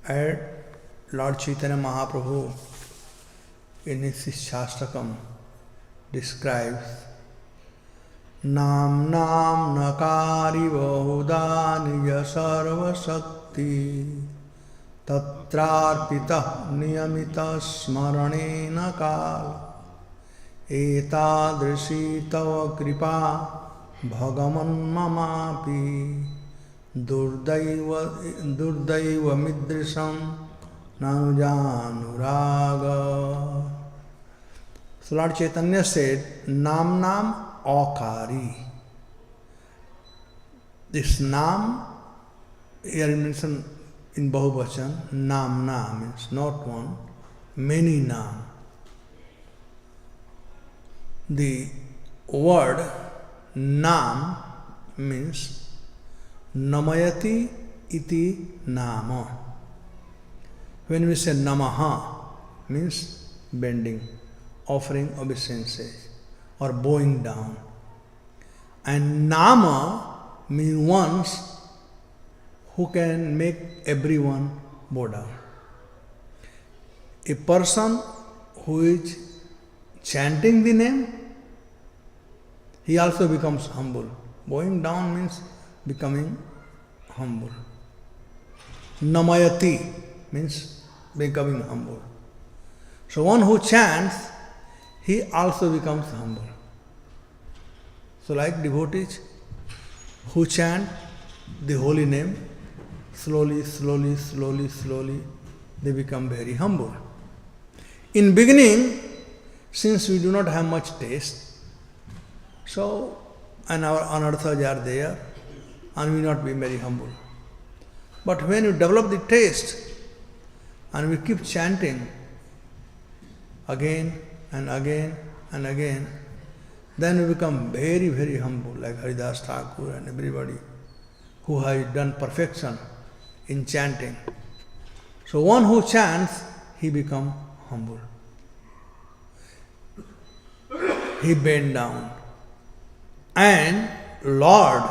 And Lord Chaitanya Mahaprabhu in his Shastakam describes Nam Nam Nakari Bahuda Nija Sarva Shakti Tatrarpita Niyamita Smarane Nakal Etadrishi Tava Kripa Bhagaman Mamapi Durdaiva Midrisam Nanujanuraga. So Lord Chaitanya said, Nam Nam Akari. This Nam, here mentioned in Bahubachan, Nam Nam means not one, many Nam. The word Nam means Namayati iti Nama. When we say Namaha, means bending, offering obeisances, or bowing down. And Nama means ones who can make everyone bow down. A person who is chanting the name, he also becomes humble. Bowing down means becoming humble. Namayati means becoming humble. So one who chants, he also becomes humble. So like devotees who chant the holy name, slowly, they become very humble. In beginning, since we do not have much taste, so and our anarthas are there, and we not be very humble. But when you develop the taste, and we keep chanting again and again and again, then we become very, very humble, like Radhashtami and everybody who has done perfection in chanting. So one who chants, he becomes humble. He bends down. And Lord,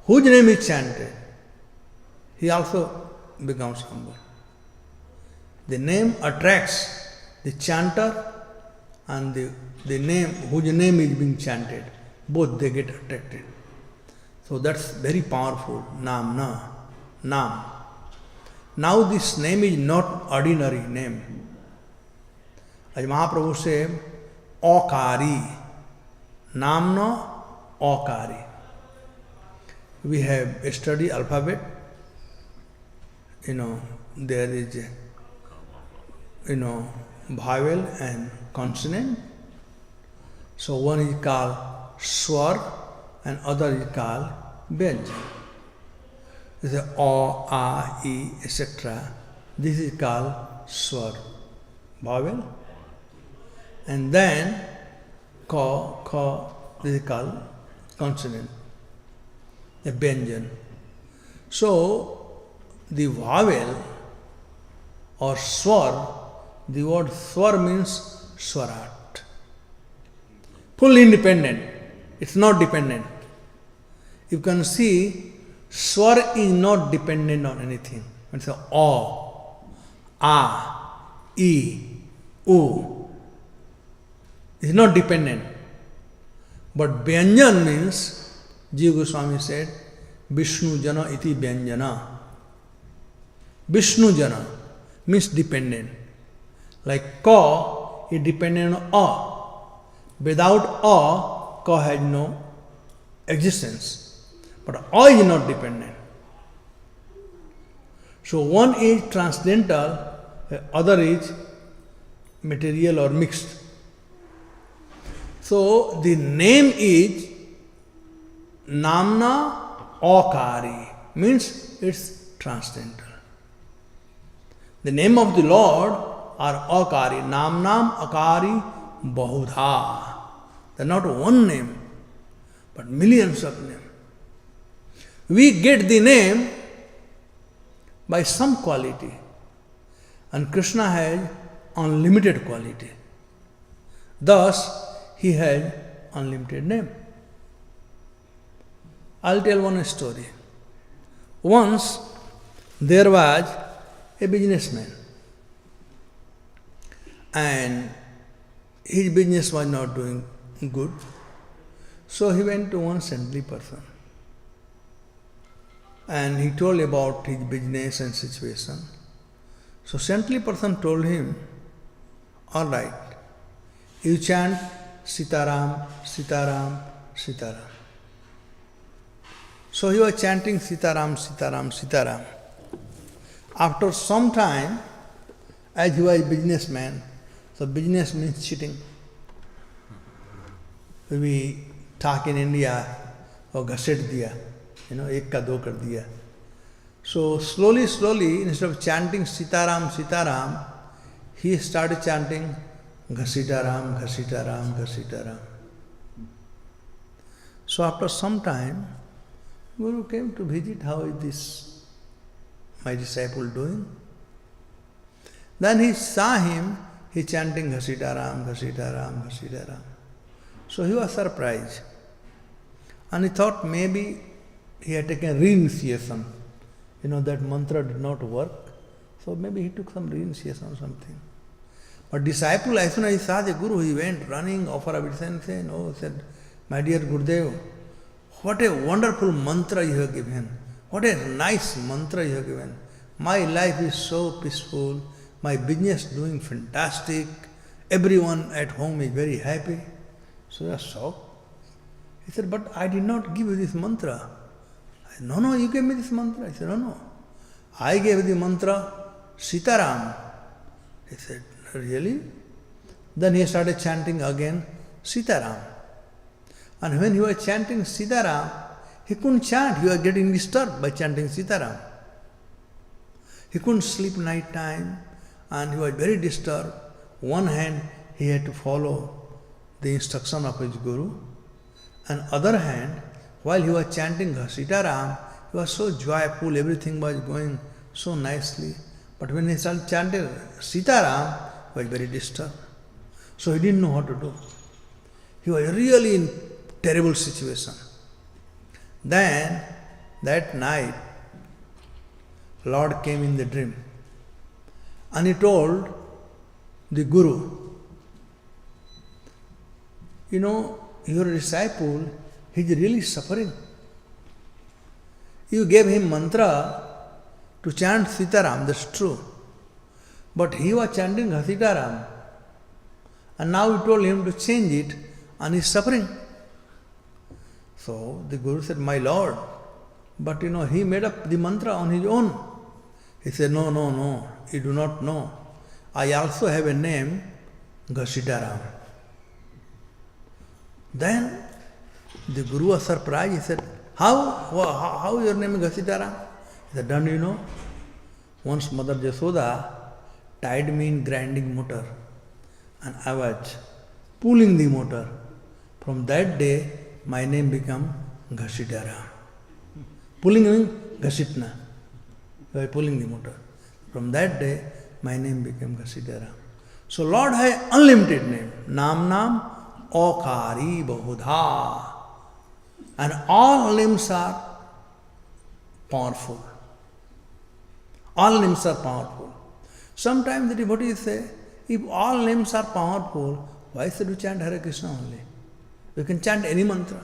whose name is chanted, he also becomes humble. The name attracts the chanter and the name whose name is being chanted. Both they get attracted. So that's very powerful. Nam. Now this name is not ordinary name. As Mahaprabhu said, Akari. Namna Akari. We have studied alphabet. There is vowel and consonant. So one is called swar and other is called vyanjan. This is a, e, etc. This is called swar, vowel. And then ka, this is called consonant, a vyanjan. So the vowel or swar, the word swar means swarat. Fully independent. It's not dependent. You can see swar is not dependent on anything. It's a e, u. It's not dependent. But vyanjan means, Jiva Goswami said, Vishnu jana iti vyanjana. Vishnu jana means dependent. Like ka is dependent on a. Without a, ka has no existence. But a is not dependent. So one is transcendental, the other is material or mixed. So the name is Namna Akari, means it's transcendental. The name of the Lord are Akari, Namnam Akari Bahudha. They're not one name, but millions of names. We get the name by some quality, and Krishna has unlimited quality. Thus, he has unlimited name. I'll tell one story. Once there was a businessman. And his business was not doing good. So he went to one saintly person. And he told about his business and situation. So saintly person told him, all right, you chant Sitaram, Sitaram, Sitaram. So he was chanting Sitaram, Sitaram, Sitaram. After some time, as he was a businessman, so business means cheating. We talk in India, or ghaset diya, ek ka do kar diya. So slowly, instead of chanting Sitaram, Sitaram, he started chanting Ghasitaram, Ghasitaram, Ghasitaram. So after some time, Guru came to visit, how is this my disciple doing? Then he saw him, he chanting Ghasitaram, Ghasitaram, Ghasitaram. So he was surprised. And he thought maybe he had taken reinitiation. That mantra did not work. So maybe he took some reinitiation or something. But disciple, as soon as he saw the Guru, he went running, offered obeisance, said, my dear Gurudev, what a wonderful mantra you have given. What a nice mantra you have given. My life is so peaceful. My business doing fantastic. Everyone at home is very happy. So he was shocked. He said, but I did not give you this mantra. I said, no, you gave me this mantra. I said, no. I gave the mantra Sitaram. He said, really? Then he started chanting again Sitaram. And when he was chanting Sitaram, he couldn't chant. He was getting disturbed by chanting Sitaram. He couldn't sleep night time and he was very disturbed. One hand, he had to follow the instruction of his Guru. And other hand, while he was chanting Sitaram, he was so joyful, everything was going so nicely. But when he started chanting Sitaram, he was very disturbed. So he didn't know what to do. He was really in terrible situation. Then, that night, Lord came in the dream. And he told the Guru, your disciple, he is really suffering. You gave him mantra to chant Sitaram, that's true. But he was chanting Sitaram. And now you told him to change it and he is suffering. So the Guru said, my Lord, but he made up the mantra on his own. He said, no, you do not know. I also have a name, Ghasitaram. Then the Guru was surprised. He said, how your name is Ghasitaram? He said, don't you know? Once Mother Jasoda tied me in grinding motor and I was pulling the motor. From that day, my name became Ghasitaram. Pulling means Ghasitna. You are pulling the motor. From that day, my name became Ghasitaram. So Lord has unlimited name. Nam Okari Bahudha. And all names are powerful. All names are powerful. Sometimes the devotees say, if all names are powerful, why should we chant Hare Krishna only? You can chant any mantra.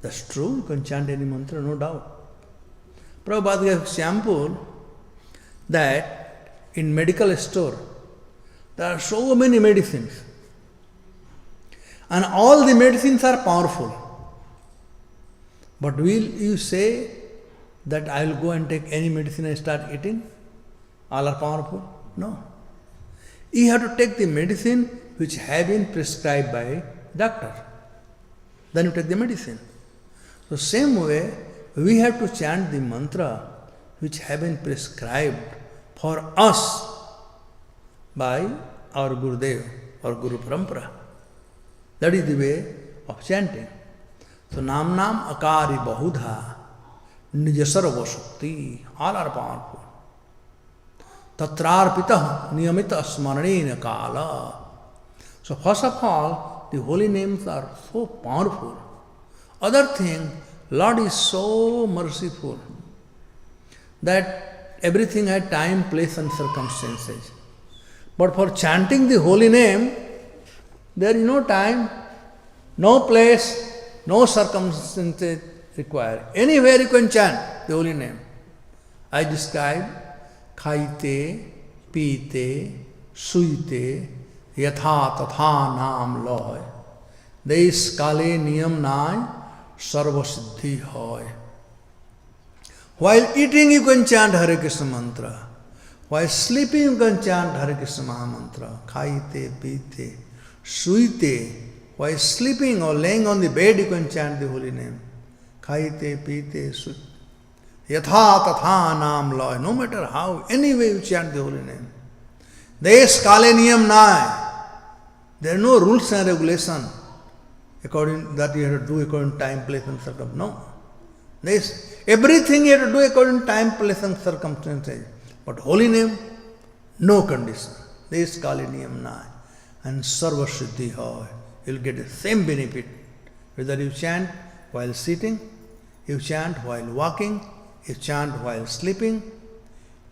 That's true, you can chant any mantra, no doubt. Prabhupada gave example that in medical store, there are so many medicines. And all the medicines are powerful. But will you say that I will go and take any medicine and start eating? All are powerful? No. You have to take the medicine which have been prescribed by doctor. Then you take the medicine. So same way, we have to chant the mantra which have been prescribed for us by our Gurudev or Guru Parampara. That is the way of chanting. So Nam Akari Bahudha, Nijasarva Shakti, all are powerful. Tatrarpita Niyamita Smaranena Kala. So first of all, the holy names are so powerful. Other thing, Lord is so merciful that everything had time, place and circumstances. But for chanting the holy name, there is no time, no place, no circumstances required. Anywhere you can chant the holy name. I described khaite, pite, suite, yatha tatha naam loy. Desh kale niyam nai, sarva siddhi hoy. While eating you can chant Hare Krishna mantra. While sleeping you can chant Hare Krishna Maha mantra. Khaite, pite, suite. While sleeping or laying on the bed you can chant the holy name. Khaite, pite, suite. Yatha tatha naam loy. No matter how, any way you chant the holy name. Desh kale niyam nai. There are no rules and regulations according that you have to do according to time, place and circumstance. No. Everything you have to do according to time, place and circumstances. But holy name, no condition. Desh kale niyam nai. And sarva siddhi hoy. You will get the same benefit. Whether you chant while sitting, you chant while walking, you chant while sleeping,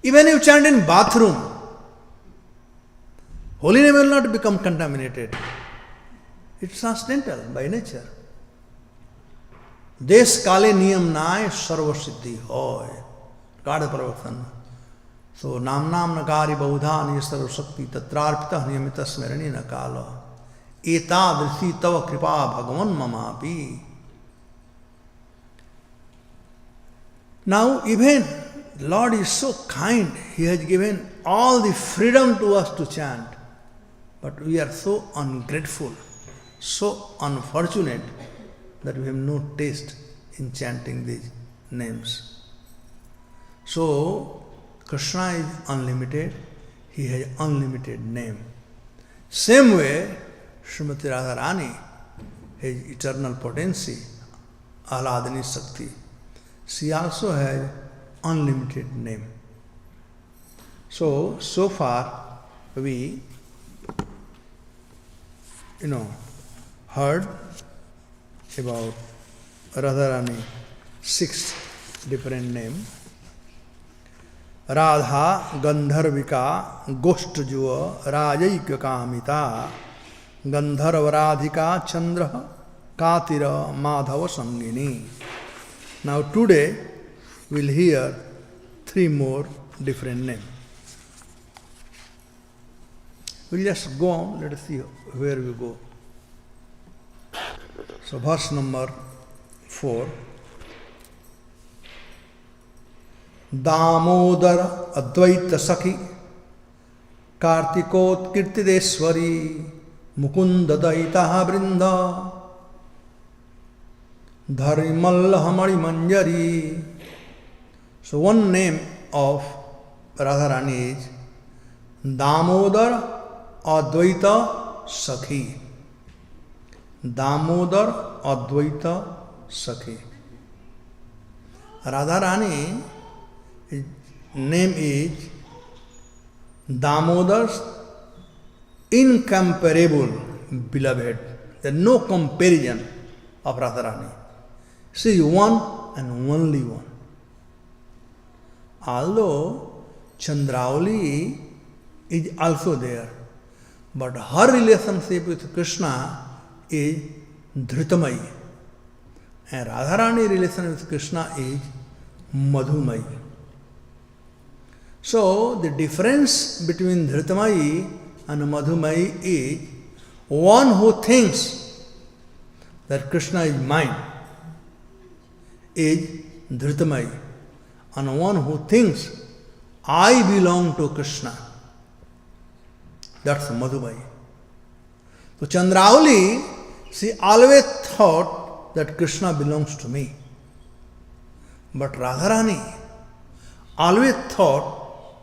even you chant in bathroom. Holy name will not become contaminated. It's transcendental by nature. Desh kale niyam nai sarva siddhi hoy. God Pravatan. So nam nakari baudhani sarva shakti tatrarpita niyamita smarani nakala. Etadrisi tava kripa bhagavan mamapi. Now even Lord is so kind. He has given all the freedom to us to chant. But we are so ungrateful, so unfortunate that we have no taste in chanting these names. So Krishna is unlimited. He has unlimited name. Same way, Srimati Radharani has eternal potency, Ahladani Shakti. She also has unlimited name. So far we heard about Radharani 6 different names. Radha Gandharvika Goshtjuva Rajaikya Kamita Gandharva Radhika Chandra Katira Madhava Sangini. Now today we'll hear 3 more different names. We'll just go on, let us see where we go. So verse number 4. Damodar Advaita Sakhi Kartikot Kirtideswari Mukunda Daitaha Brinda Dharimallahamari Manjari. So one name of Radharani is Damodar Advaita Sakhi. Damodar Advaita Sakhi. Radharani name is Damodar's incomparable beloved. There is no comparison of Radharani. She is one and only one. Although Chandravali is also there, but her relationship with Krishna is Dhritamayi. And Radharani relation with Krishna is Madhumayi. So the difference between Dhritamayi and Madhumayi is one who thinks that Krishna is mine is Dhritamayi, and one who thinks I belong to Krishna, that's Madhumayi. So Chandravali, she always thought that Krishna belongs to me. But Radharani always thought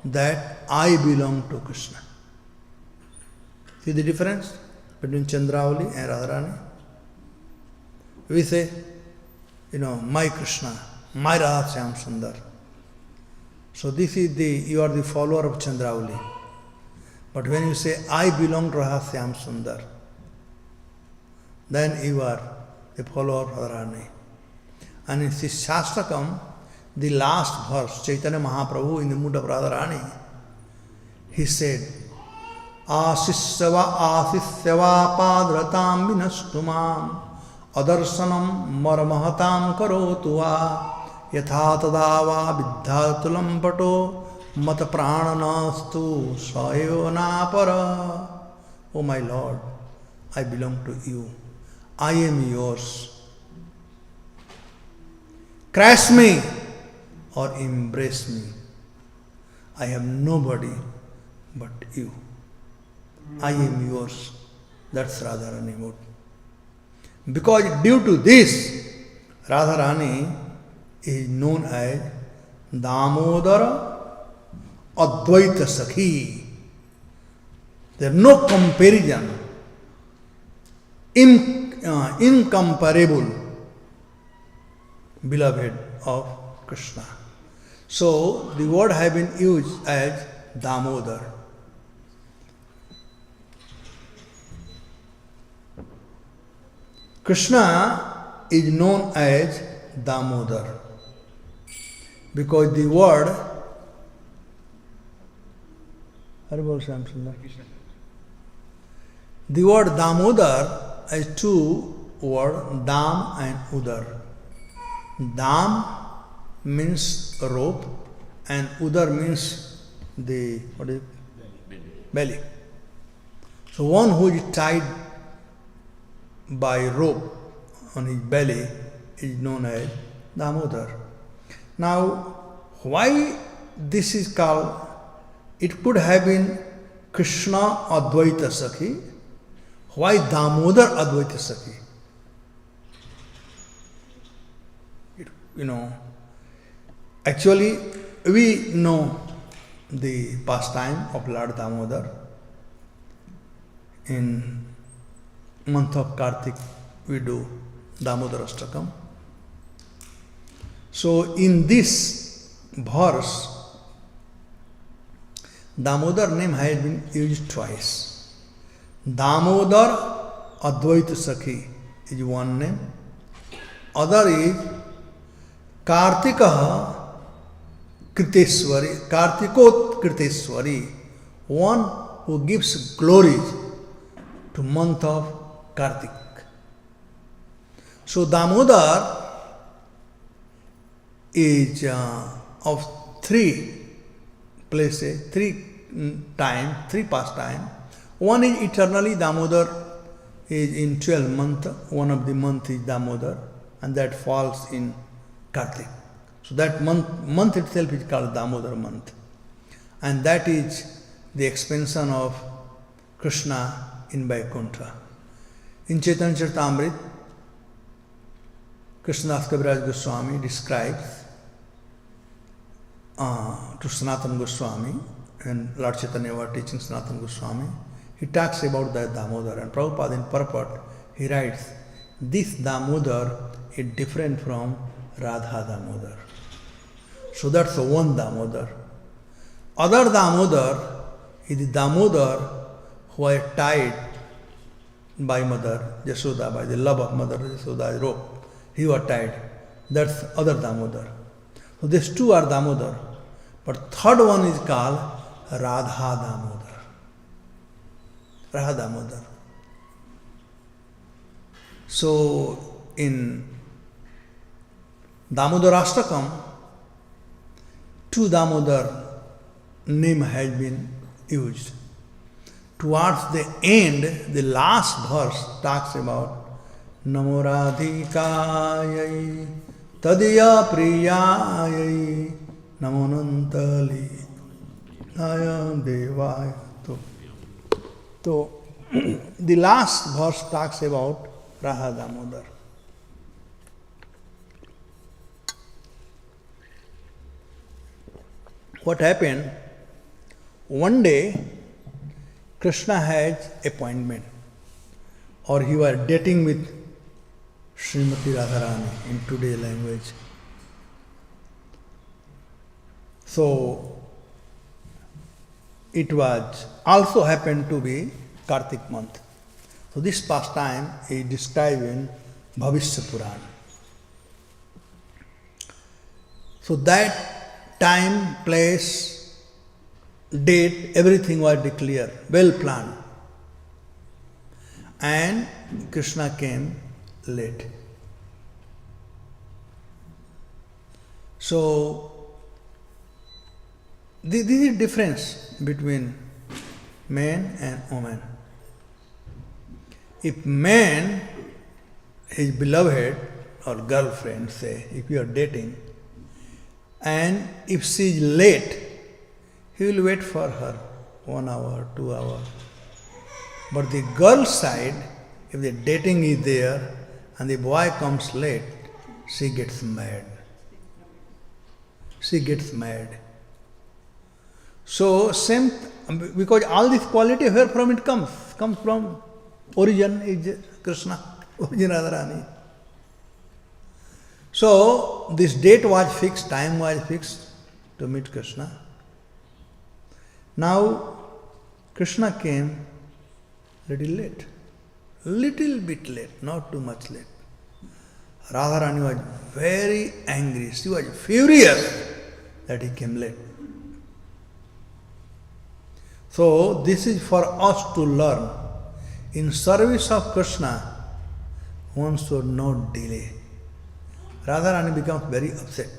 that I belong to Krishna. See the difference between Chandravali and Radharani? We say, my Krishna, my Radhashyam Sundar. So this is you are the follower of Chandravali. But when you say, I belong to Radhashyam Sundar, then you are the follower of Radharani. And in this Shastrakam, the last verse, Chaitanya Mahaprabhu in the mood of Radharani, he said, Asisyava padratam vinastumam adarsanam marmahatam karotua yatha tadava viddhatulam pato mata prananastu sayona para. O my Lord, I belong to you. I am yours. Crush me or embrace me. I have nobody but you. I am yours. That's Radharani mood. Because due to this, Radharani is known as Damodara Advaita Sakhi. There is no comparison, incomparable beloved of Krishna. So the word has been used as Damodar. Krishna is known as Damodar because the word Damodar has two words, Dam and Udar. Dam means rope and Udar means the belly. So one who is tied by rope on his belly is known as Damodar. Now, why this is called? It could have been Krishna Advaita Sakhi. Why Damodar Advaita Sakhi? Actually, we know the pastime of Lord Damodar. In month of Kartik, we do Damodarashtakam. So in this verse, Damodar name has been used twice. Damodar Advaita Sakhi is one name. Other is Kartikaha Kriteswari, Kartikot Kriteswari, one who gives glory to month of Kartik. So Damodar is of three places, three pastime. One is eternally Damodar is in 12 month. One of the month is Damodar, and that falls in Kartik. So that month itself is called Damodar month, and that is the expansion of Krishna in Vaikuntha. In Chaitanya Charitamrita, Krishnadas Kaviraj Goswami describes to Sanatana Goswami, and Lord Chaitanya was teaching Sanatana Goswami, he talks about that Damodar, and Prabhupada in purport, he writes, this Damodar is different from Radha Damodar. So that's one Damodar. Other Damodar is the Damodar who are tied by Mother Yashoda, by the love of Mother Yashoda rope. He was tied. That's other Damodar. So these two are Damodar. But third one is called Radha Damodar. Radha Damodar. So in Damodarashtakam, two Damodar name has been used. Towards the end, the last verse talks about Namo Radhikayai Tadiya Priyayai Namo Nantali Naya Devaya. So, the last verse talks about Radha Damodar. What happened? One day, Krishna had appointment, or he was dating with Srimati Radharani in today's language. So it was also happened to be Kartik month. So this pastime is described in Bhavishya Purana. So that time, place, date, everything was declared, well planned. And Krishna came late. So this is difference between man and woman. If man, his beloved or girlfriend, say, if you are dating, and if she is late, he will wait for her 1 hour, 2 hours. But the girl side, if the dating is there and the boy comes late, she gets mad. She gets mad. So same, because all this quality, where from it comes? Comes from origin is Krishna, origin Radharani. So this date was fixed, time was fixed to meet Krishna. Now Krishna came little bit late, not too much late. Radharani was very angry, she was furious that he came late. So this is for us to learn. In service of Krishna, one should not delay. Radharani becomes very upset.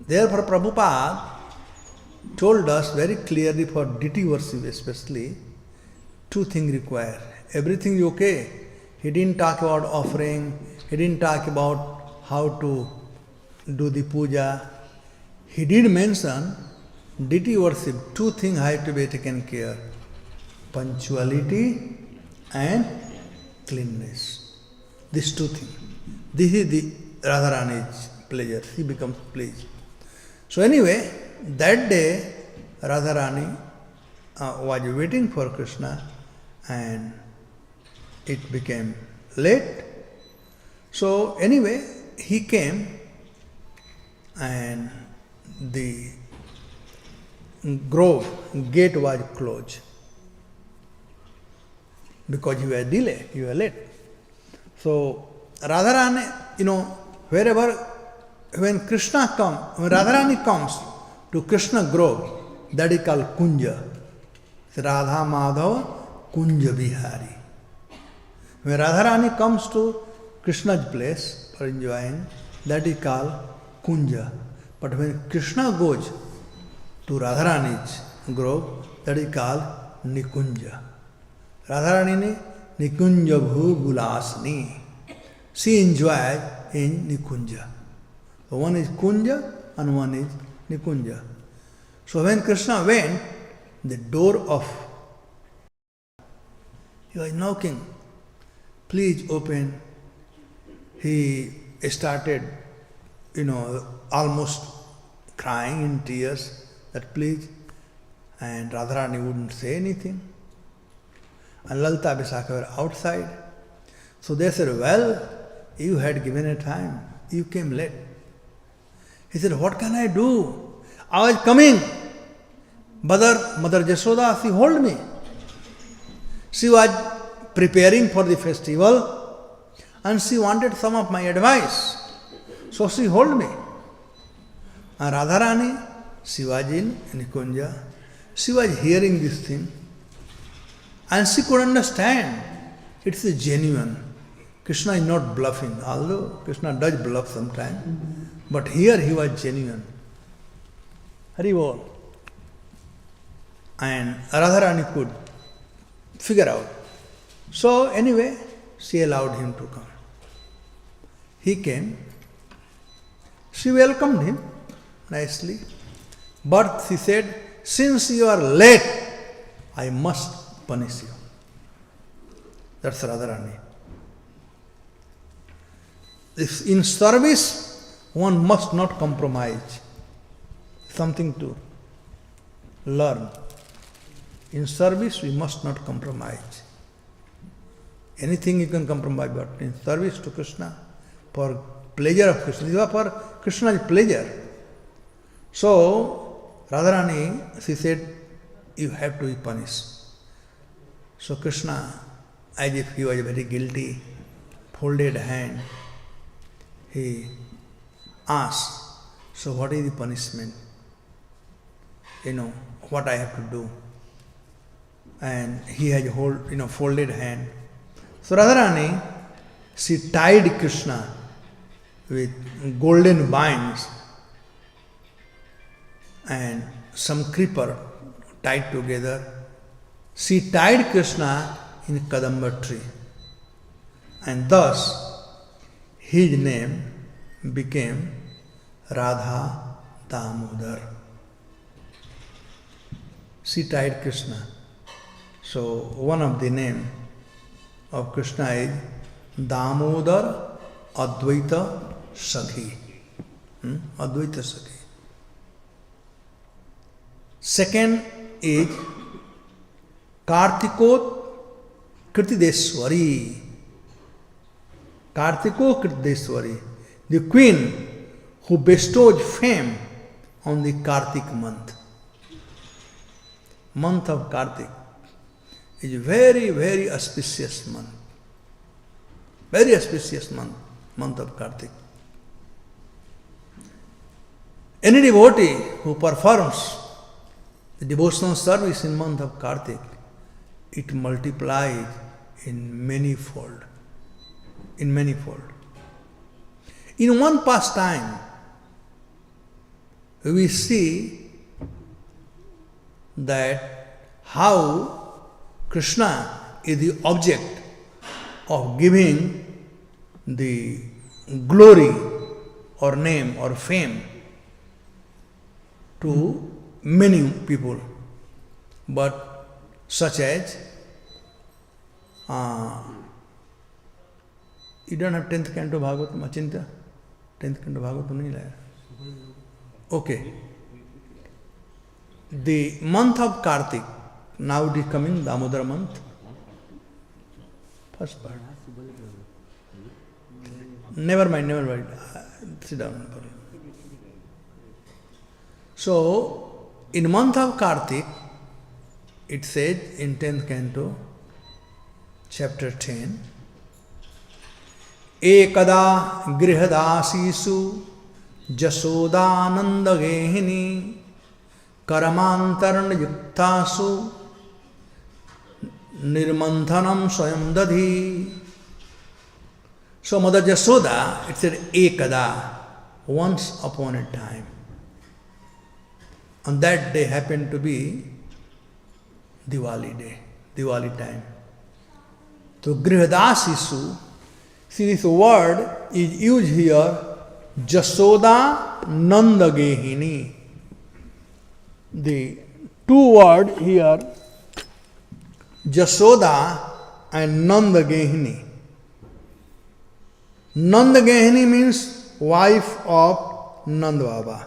Therefore Prabhupada told us very clearly, for deity worship especially, 2 things required. Everything is okay. He didn't talk about offering, he didn't talk about how to do the puja. He did mention deity worship, 2 things have to be taken care. Punctuality and cleanness. These 2 things. This is the Radharani's pleasure. She becomes pleased. So anyway, that day Radharani was waiting for Krishna and it became late. So anyway, he came and the grove gate was closed because you were delayed, you were late. So Radharani, wherever, when Krishna comes, when Radharani comes to Krishna grove, that is called Kunja. Radha Madhava Kunja Bihari. When Radharani comes to Krishna's place for enjoying, that is called Kunja. But when Krishna goes to Radharani's grove, that is called Nikunja. Radharani Nikunja Bhu Gulasni. She enjoys in Nikunja. So one is Kunja and one is Nikunja. So when Krishna went, the door of, he was knocking, please open. He started, almost crying in tears that please, and Radharani wouldn't say anything. And Lalita Vishakha were outside. So they said, well, you had given a time, you came late. He said, what can I do? I was coming. Mother Jashoda, she hold me. She was preparing for the festival and she wanted some of my advice. So she hold me. And Radharani, she was in Nikunja. She was hearing this thing and she could understand it's a genuine. Krishna is not bluffing, although Krishna does bluff sometimes, but here he was genuine. Hari Bol. And Radharani could figure out. So anyway, she allowed him to come. He came. She welcomed him nicely. But she said, since you are late, I must punish you. That's Radharani. In service, one must not compromise. Something to learn. In service, we must not compromise. Anything you can compromise, but in service to Krishna, for pleasure of Krishna, this is for Krishna's pleasure. So, Radharani, she said, you have to be punished. So Krishna, as if he was very guilty, folded hand, he asks, so what is the punishment? What I have to do? And he has folded hand. So Radharani, she tied Krishna with golden binds and some creeper tied together. She tied Krishna in Kadamba tree. And thus his name became Radha Damodar. She tied Krishna. So one of the name of Krishna is Damodar Advaita Sakhi. Advaita Sakhi. Second is Kartikot Kritideswari. Kartiko Kritideswari, the queen who bestows fame on the Kartik month. Month of Kartik is a very, very auspicious month. Very auspicious month of Kartik. Any devotee who performs the devotional service in month of Kartik, it multiplies in manifold. In manifold. In one pastime, we see that how Krishna is the object of giving the glory or name or fame to many people, but such as you don't have 10th canto Bhagavatam, Achintya? 10th canto Bhagavatam nahi laya. Okay. The month of Kartik, now it is coming, Damodar month. First part. Never mind. Sit down. So, in month of Kartik, it said in 10th canto, chapter 10, Ekada grihadasisu jasodānanda gehini karamantarana yuktasu nirmanthanam swayam dadhi. So Mother Jasoda, it said Ekada, once upon a time. On that day happened to be Diwali day, Diwali time. So grihadasisu, see this word is used here, Jasoda Nanda Gehini. The two words here, Jasoda and Nanda Gehini. Nanda Gehini means wife of Nanda Baba.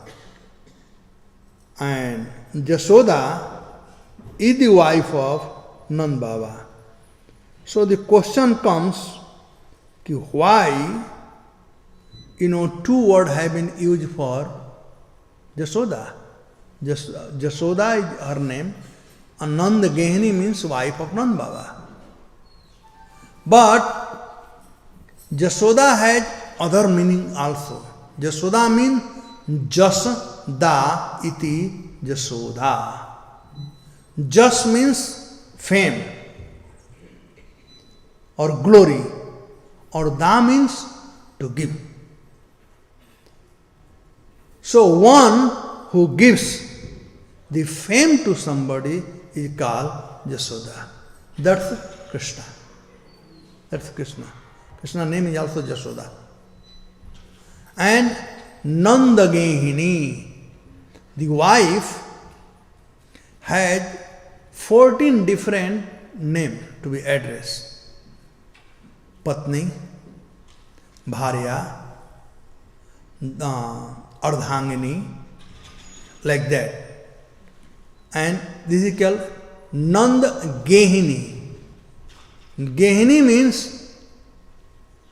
And Jasoda is the wife of Nanda Baba. So the question comes, why, two words have been used for Jasoda. Jasoda is her name, and Nanda Gehini means wife of Nanda Baba. But Jasoda has other meaning also. Jasoda means Jasda iti Jasoda. Jas means fame or glory, or da means to give. So one who gives the fame to somebody is called Jasoda. That's Krishna. That's Krishna. Krishna's name is also Jasoda. And Nanda Gehini, the wife, had 14 different names to be addressed. Patni, Bharya, Ardhangini, like that. And this is called Nanda Gehini. Gehini means,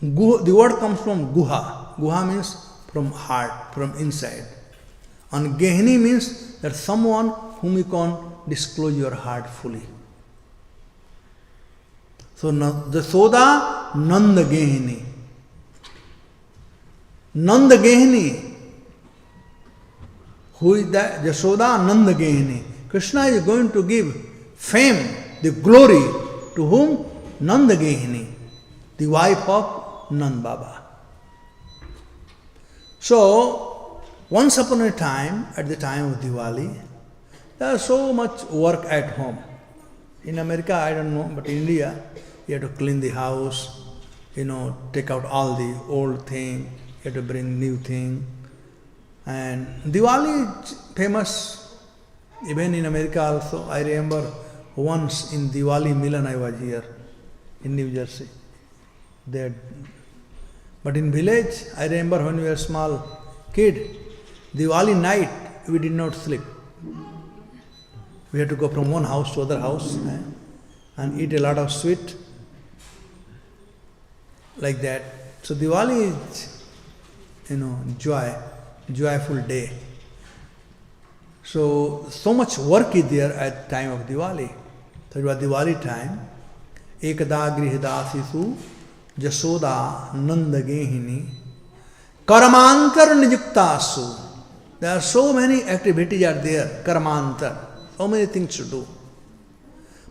the word comes from Guha. Guha means from heart, from inside. And Gehini means that someone whom you can disclose your heart fully. So Jasoda Nanda Gehini. Nanda Gehini who is that Yashoda Nanda Gehini. Krishna is going to give fame, the glory to whom? Nanda Gehini, the wife of Nand Baba. So, once upon a time, at the time of Diwali, there was so much work at home. In America, I don't know, but in India, you have to clean the house, take out all the old thing, you have to bring new thing. And Diwali is famous, even in America also. I remember once in Diwali Milan I was here, in New Jersey. But in village, I remember when we were small kid, Diwali night, we did not sleep. We had to go from one house to other house and eat a lot of sweet, like that. So Diwali is, joyful day. So much work is there at the time of Diwali. So it was Diwali time. Ekada grihidasisu Jasoda Nanda Gehini Karamantar Nijuktasu. There are so many activities are there, Karamantar, so many things to do.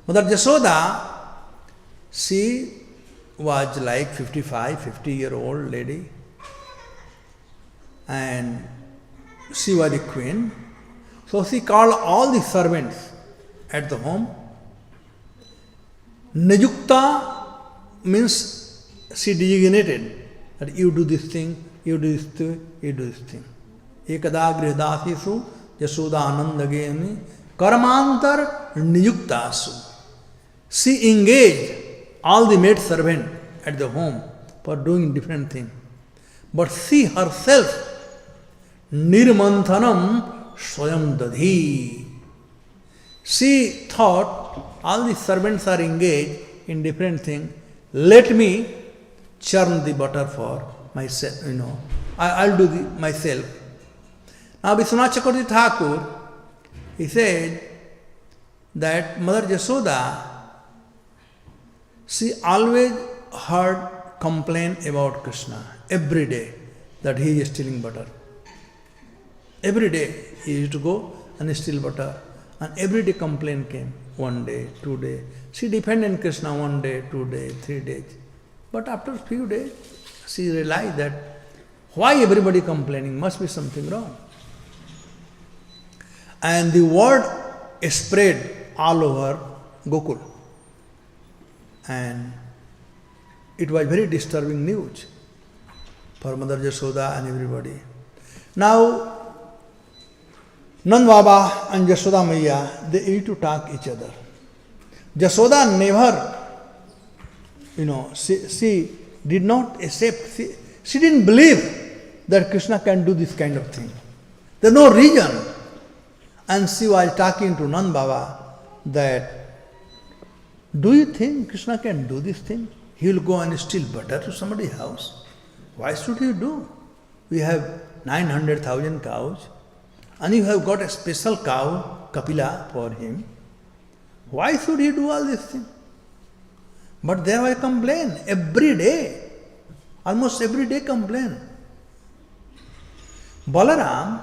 Mother Jasoda, she was like 50-year-old lady, and she was a queen. So she called all the servants at the home. Nijukta means she designated that you do this thing, you do this thing, you do this thing. Ekada grihidasisu Yasoda Anandageni Karamantar Niyuktasu. She engaged all the maid servants at the home for doing different things. But she herself, Nirmanthanam Swayam Dadhi. She thought all the servants are engaged in different things. Let me churn the butter for myself, I'll do myself. Now Vishwanath Chakravarti Thakur, he said that Mother Yasoda, she always heard complain about Krishna every day that he is stealing butter. Every day he used to go and steal butter, and every day complaint came. 1 day, 2 days. She defended Krishna 1 day, 2 days, 3 days. But after a few days, she realized that why everybody complaining, must be something wrong. And the word spread all over Gokul. And it was very disturbing news for Mother Yasoda and everybody. Now, Nand Baba and Yasoda Maiya, they used to talk each other. Yasoda never, she did not accept, she didn't believe that Krishna can do this kind of thing. There's no reason. And she was talking to Nand Baba that, do you think Krishna can do this thing? He will go and steal butter to somebody's house. Why should he do? We have 900,000 cows, and you have got a special cow, Kapila, for him. Why should he do all this thing? But there I complain every day, almost every day complain. Balaram,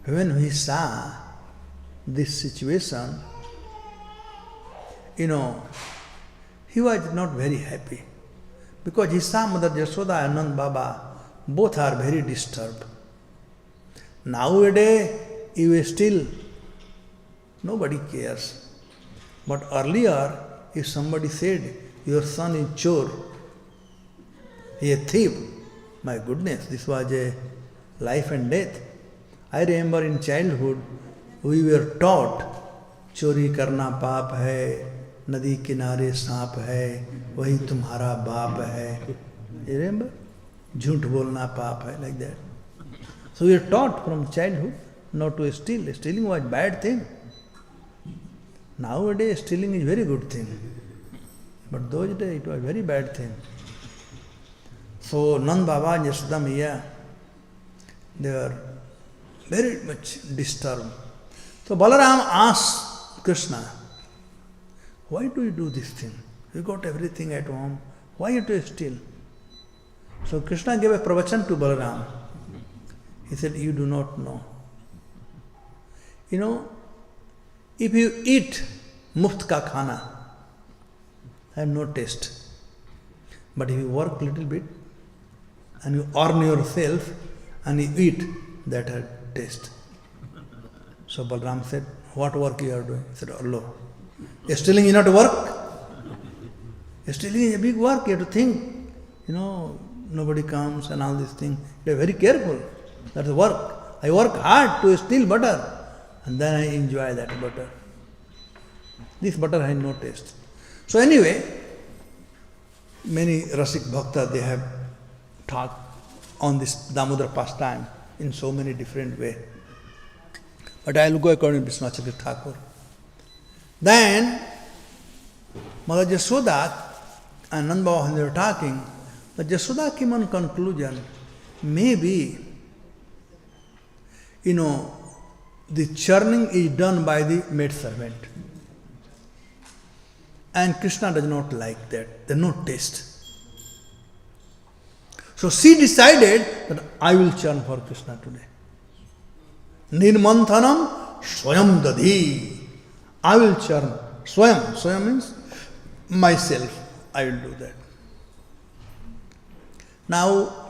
when he saw this situation, he was not very happy, because he saw Mother Yasoda and Nand Baba, both are very disturbed. Nowadays, you still, nobody cares. But earlier, if somebody said, your son is chor, he is a thief, my goodness, this was a life and death. I remember in childhood, we were taught, chori karna paap hai, nadi kinare saap hai, wahi tumhara baap hai. You remember? Jhoot bolna paap hai, like that. So we are taught from childhood not to steal. Stealing was a bad thing. Nowadays, stealing is a very good thing. But those days, it was a very bad thing. So Nand Baba and Yasoda Maiya, they were very much disturbed. So Balaram asked Krishna, why do you do this thing? You got everything at home. Why you to steal? So Krishna gave a pravachan to Balaram. He said, you do not know. if you eat muft ka khana, have no taste. But if you work little bit and you earn yourself and you eat, that has taste. So Balram said, what work you are doing? He said, Allah. Stealing is not work. Stealing is a big work. You have to think, nobody comes and all these things. You are very careful. That's work. I work hard to steal butter and then I enjoy that butter. This butter has no taste. So anyway, many Rasik Bhakta, they have talked on this Damodar pastime in so many different ways. But I will go according to Vishwanath Thakur. Then, Mother Jasoda and Nand Baba, when they were talking, the Jasoda came on conclusion, maybe, the churning is done by the maid servant. And Krishna does not like that. There is no taste. So she decided that I will churn for Krishna today. Nirmanthanam swayam dadhi. I will churn. Swayam. Swayam means myself. I will do that. Now,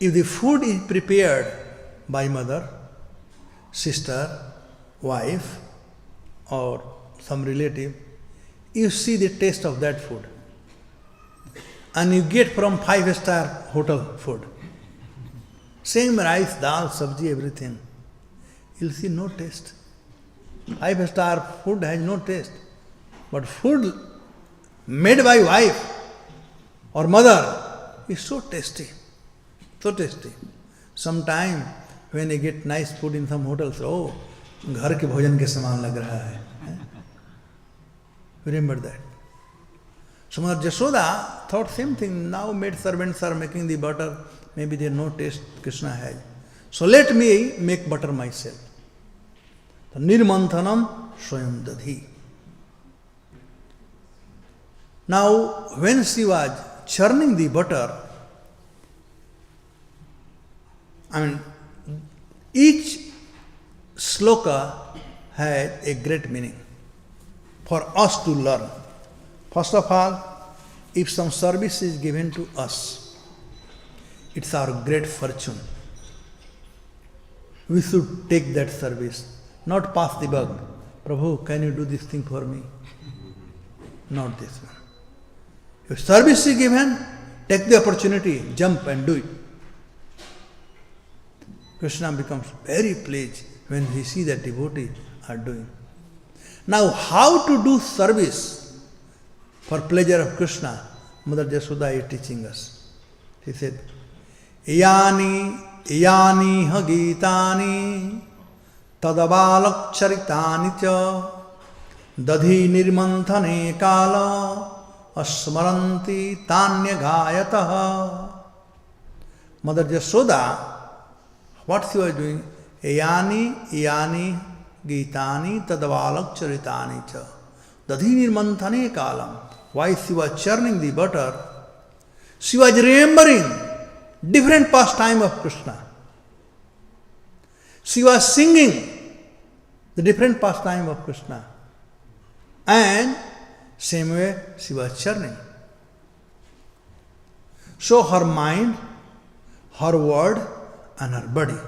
if the food is prepared by mother, sister, wife, or some relative, you see the taste of that food. And you get from 5-star hotel food. Same rice, dal, sabji, everything. You'll see no taste. 5-star food has no taste. But food made by wife or mother is so tasty. So tasty. Sometime when you get nice food in some hotels, oh, घर के भोजन के समान लग रहा है. Remember that. So Mother Jasoda thought same thing. Now maid servants are making the butter. Maybe there is no taste Krishna has. So let me make butter myself. So Nirmanthanam swayam dadhi. Now when she was churning the butter, each sloka had a great meaning for us to learn. First of all, if some service is given to us, it's our great fortune. We should take that service, not pass the buck. Prabhu, can you do this thing for me? Not this one. If service is given, take the opportunity, jump and do it. Krishna becomes very pleased when he sees that devotees are doing. Now, how to do service for pleasure of Krishna, Mother Jasoda is teaching us. She said, Yani hagitani tadabalak charitani cha dadhi nirmanthane kala asmaranti tanya gayataha. Mother Jasoda, what she was doing? Yani Gitani tadavalak charitani cha. Dadhi nirmanthane kalam. While she was churning the butter, she was remembering different pastime of Krishna. She was singing the different pastime of Krishna. And same way she was churning. So her mind, her word, and her body,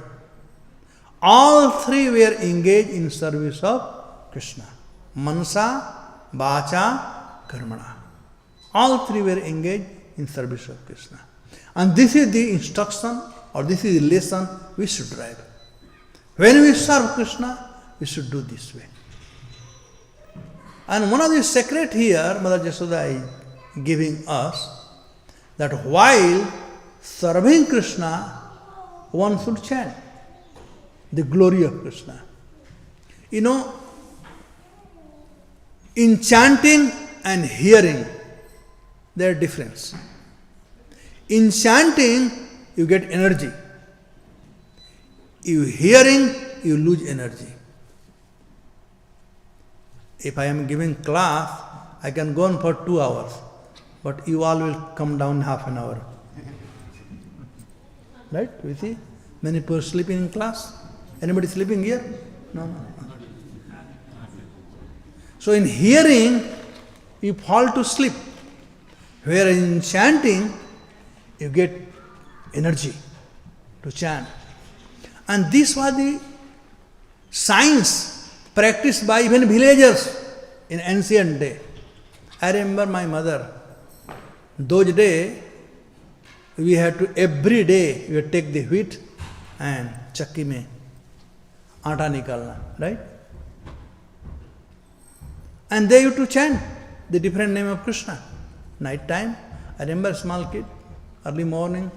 all three were engaged in service of Krishna. Manasa, Vacha, Karmana. All three were engaged in service of Krishna. And this is the instruction, or this is the lesson we should drive. When we serve Krishna, we should do this way. And one of the secret here, Mother Jasoda is giving us, that while serving Krishna, one should chant the glory of Krishna. In chanting and hearing, there are difference. In chanting, you get energy. In hearing, you lose energy. If I am giving class, I can go on for 2 hours, but you all will come down half an hour. Right? You see? Many people sleeping in class. Anybody sleeping here? No, no. So in hearing, you fall to sleep. Whereas in chanting, you get energy to chant. And this was the science practiced by even villagers in ancient day. I remember my mother. Those days, we had to every day we would take the wheat and chakki mein aata nikalna, right? And they used to chant the different name of Krishna. Night time, I remember a small kid, early morning,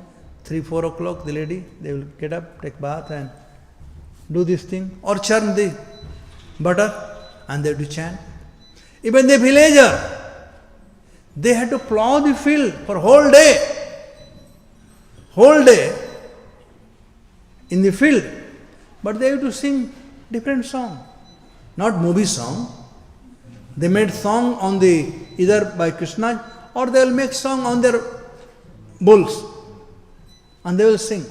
3-4 o'clock, the lady, they will get up, take bath and do this thing, or churn the butter, and they have to chant. Even the villager, they had to plow the field for whole day in the field, but they have to sing different song, not movie song. They made song on the, either by Krishna, or they will make song on their bulls, and they will sing.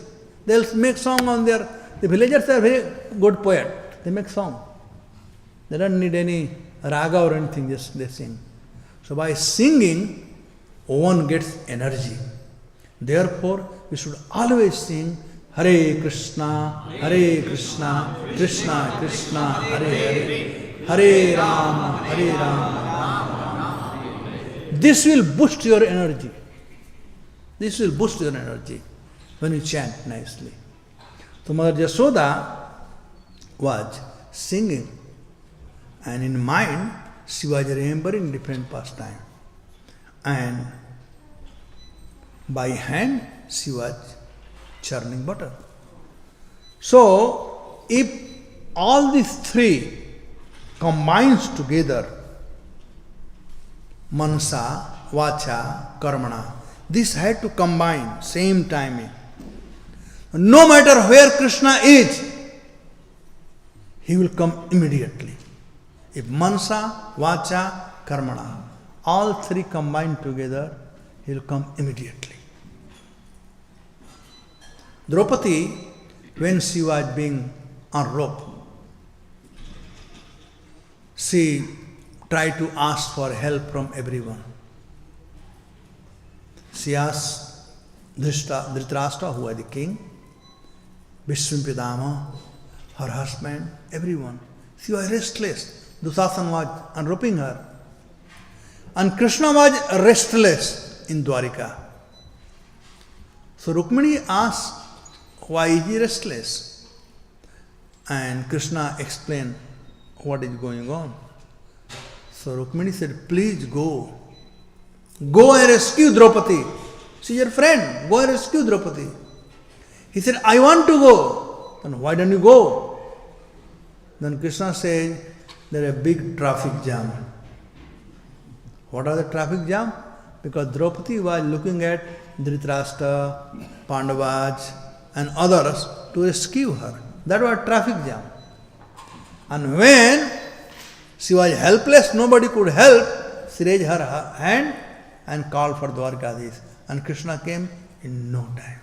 They will make song on their, the villagers are very good poet, they make song. They don't need any raga or anything, just they sing. So by singing, one gets energy. Therefore, we should always sing Hare Krishna, Krishna Krishna, Hare Hare, Hare Rama, Hare Rama. This will boost your energy. This will boost your energy when you chant nicely. So Mother Yashoda was singing, and in mind she was remembering different pastime. And by hand she was churning butter. So if all these three combines together, manasa, vacha, karmana, this had to combine same timing. No matter where Krishna is, he will come immediately. If manasa, vacha, karmana, all three combined together, he will come immediately. Draupadi, when she was being on rope, she tried to ask for help from everyone. She asked Dhritarashtra, who was the king, Bhishma, her husband, everyone. She was restless. Dushasan was unroping her. And Krishna was restless in Dwarika. So Rukmini asked, why is he restless? And Krishna explained what is going on. So Rukmini said, please go. Go and rescue Draupadi. She is your friend. Go and rescue Draupadi. He said, I want to go. Then why don't you go? Then Krishna said, there is a big traffic jam. What are the traffic jam? Because Draupadi was looking at Dhritarashtra, Pandavas and others to rescue her. That was traffic jam. And when she was helpless, nobody could help, she raised her hand and called for Dwarkadhish. And Krishna came in no time.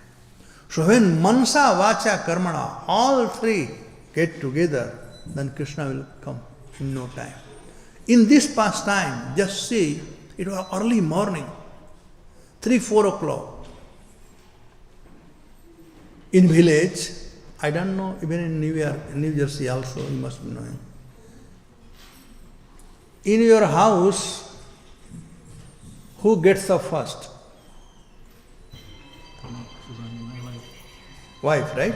So when mansa, vacha, karmana, all three get together, then Krishna will come in no time. In this pastime, just see, it was early morning, 3-4 o'clock. In village, I don't know, even in New Jersey also, you must be knowing. In your house, who gets up first? Wife, right?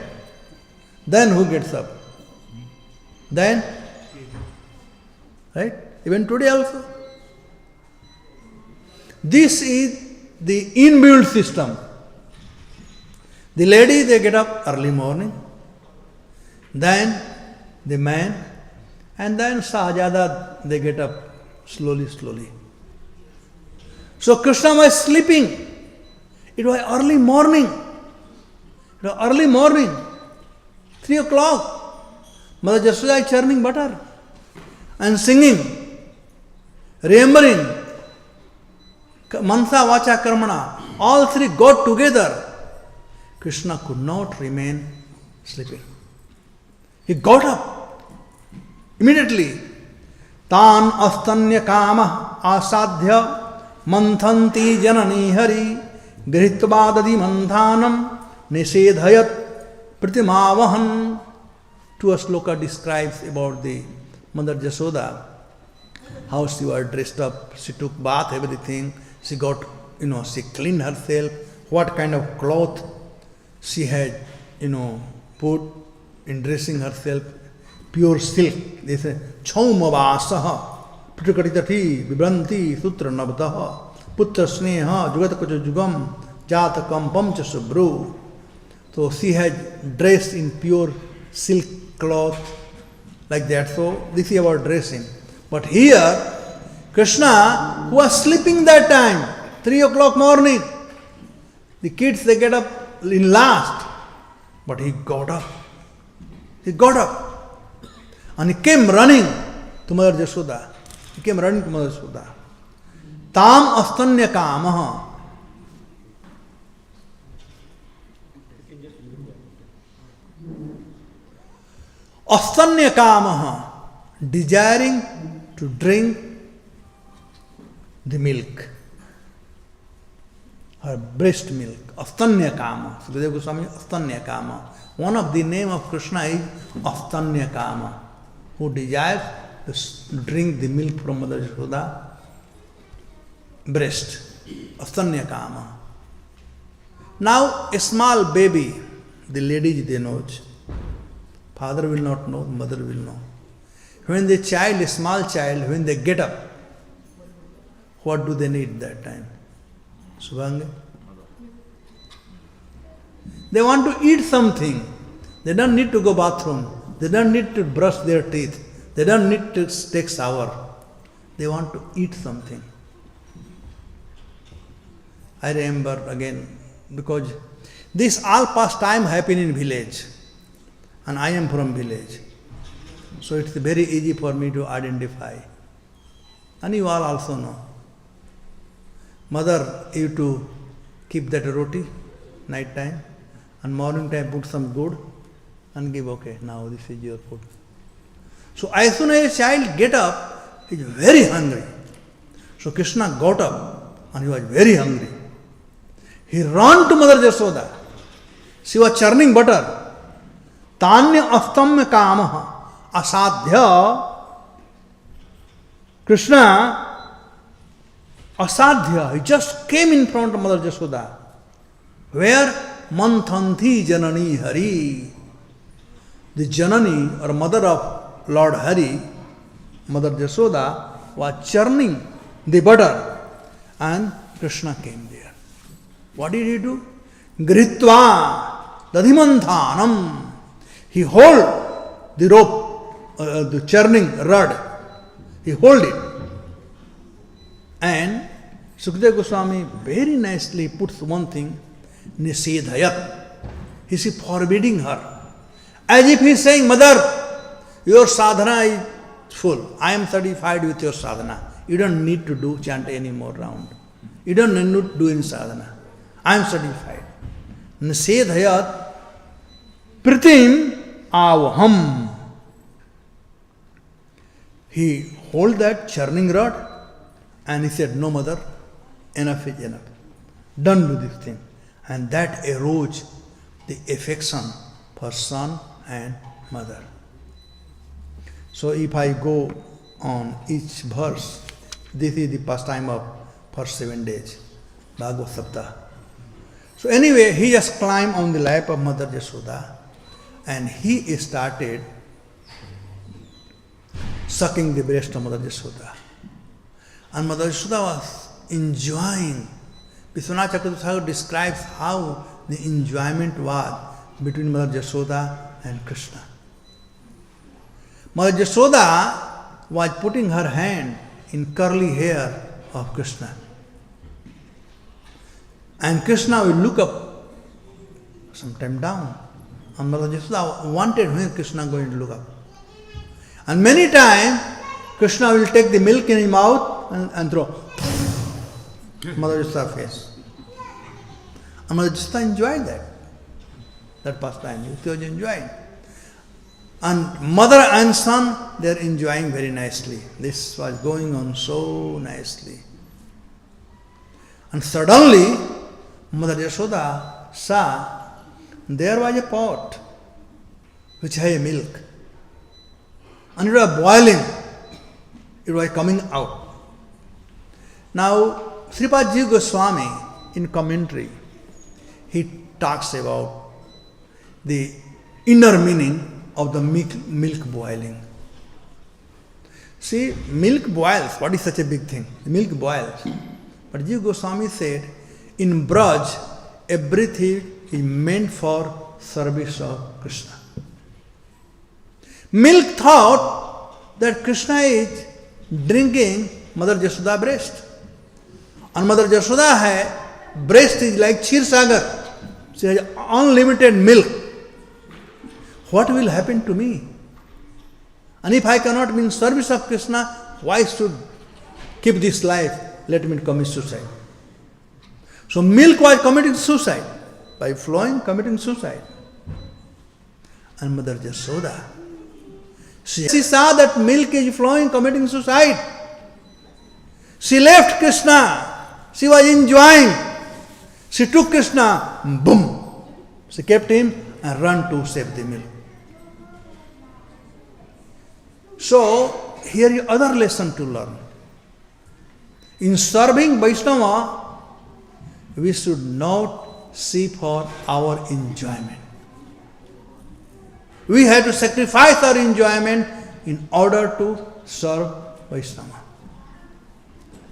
Then who gets up? Then? Right? Even today also. This is the inbuilt system. The lady, they get up early morning. Then the man, and then Sahajada, they get up slowly. So Krishna was sleeping. It was early morning. 3 o'clock. Mother Yashoda is churning butter and singing, remembering, mansa, vacha, karmana, all three got together. Krishna could not remain sleeping. He got up Immediately, tan astanya kama asadhya manthanti janani hari grihitvadadi manthanam nisedhayat pratimavahan. Two sloka describes about the Mother Jasoda, how she was dressed up, she took bath, everything, she got, she cleaned herself, what kind of cloth she had, put in dressing herself, pure silk. They say, Chaumavasaha, Pratikatitati, Vibranti, Sutra Navataha, Putra Sneha, Jugatakacha Jugam, Jatakam Pamcha Subru. So she had dressed in pure silk cloth, like that. So this is about dressing. But here, Krishna, who was sleeping that time, 3 o'clock morning, the kids, they get up in last. But he got up. He got up. And he came running to Mother Jasoda. He came running to Mother Jasoda. Tam astanya kamaha. Astanya kamaha. Desiring to drink the milk. Her breast milk. Astanya kama. Sukadeva Goswami, Astanya kama. One of the name of Krishna is Astanya kama, who desires to drink the milk from Mother Yashoda breast. Astanya kama. Now a small baby, the ladies they know, father will not know, mother will know. When the child, a small child, when they get up, what do they need that time? Subhange? They want to eat something. They don't need to go bathroom. They don't need to brush their teeth. They don't need to take shower. They want to eat something. I remember again, because this all pastime happen in village. And I am from village. So it's very easy for me to identify. And you all also know. Mother used to keep that roti night time, and morning time put some good and give, okay, now this is your food. So as soon as a child get up, he is very hungry. So Krishna got up and he was very hungry. He ran to Mother Jasoda. She was churning butter. Tanya astamya kamaha asadhya. Krishna asadhya, he just came in front of Mother Jasoda. Where? Manthanti janani hari. The janani or mother of Lord Hari, Mother Jasoda, was churning the butter, and Krishna came there. What did he do? Gritva dadhimanthanam. He hold the rope, the churning rod. He hold it. And Sukadeva Goswami very nicely puts one thing, nisedhayat. He is forbidding her. As if he is saying, Mother, your sadhana is full. I am satisfied with your sadhana. You don't need to chant any more round. You don't need to do any sadhana. I am satisfied. Nisedhayat pritim avaham. He hold that churning rod and he said, no mother, enough is enough. Don't do this thing. And that arose the affection for son and mother. So if I go on each verse, this is the pastime of first 7 days, Bhagavad Saptah. So anyway, he just climbed on the lap of Mother Jasoda and he started sucking the breast of Mother Jasoda. And Mother Jasoda was enjoying. Vishwanath Chakravarti describes how the enjoyment was between Mother Jasoda and Krishna. Mother Jasoda was putting her hand in curly hair of Krishna. And Krishna will look up, sometime down. And Mother Jasoda wanted when Krishna going to look up. And many times, Krishna will take the milk in his mouth and throw Mother Jasoda's face. And Mother Jasoda enjoyed that pastime. She was enjoying. And mother and son, they are enjoying very nicely. This was going on so nicely. And suddenly, Mother Yashoda saw there was a pot which had milk. And it was boiling. It was coming out. Now, Sripadji Goswami, in commentary, he talks about the inner meaning of the milk boiling. See, milk boils. What is such a big thing? Milk boils. But Jiva Goswami said, in Braj, everything is meant for service of Krishna. Milk thought that Krishna is drinking Mother Yashoda breast. And Mother Yashoda hai, breast is like Kheer Sagar. She has unlimited milk. What will happen to me? And if I cannot be in service of Krishna, why should keep this life? Let me commit suicide. So milk was committing suicide. By flowing, committing suicide. And Mother Yashoda, she saw that milk is flowing, committing suicide. She left Krishna. She was enjoying. She took Krishna, boom. She kept him and ran to save the milk. So, here is other lesson to learn. In serving Vaishnava, we should not see for our enjoyment. We have to sacrifice our enjoyment in order to serve Vaishnava,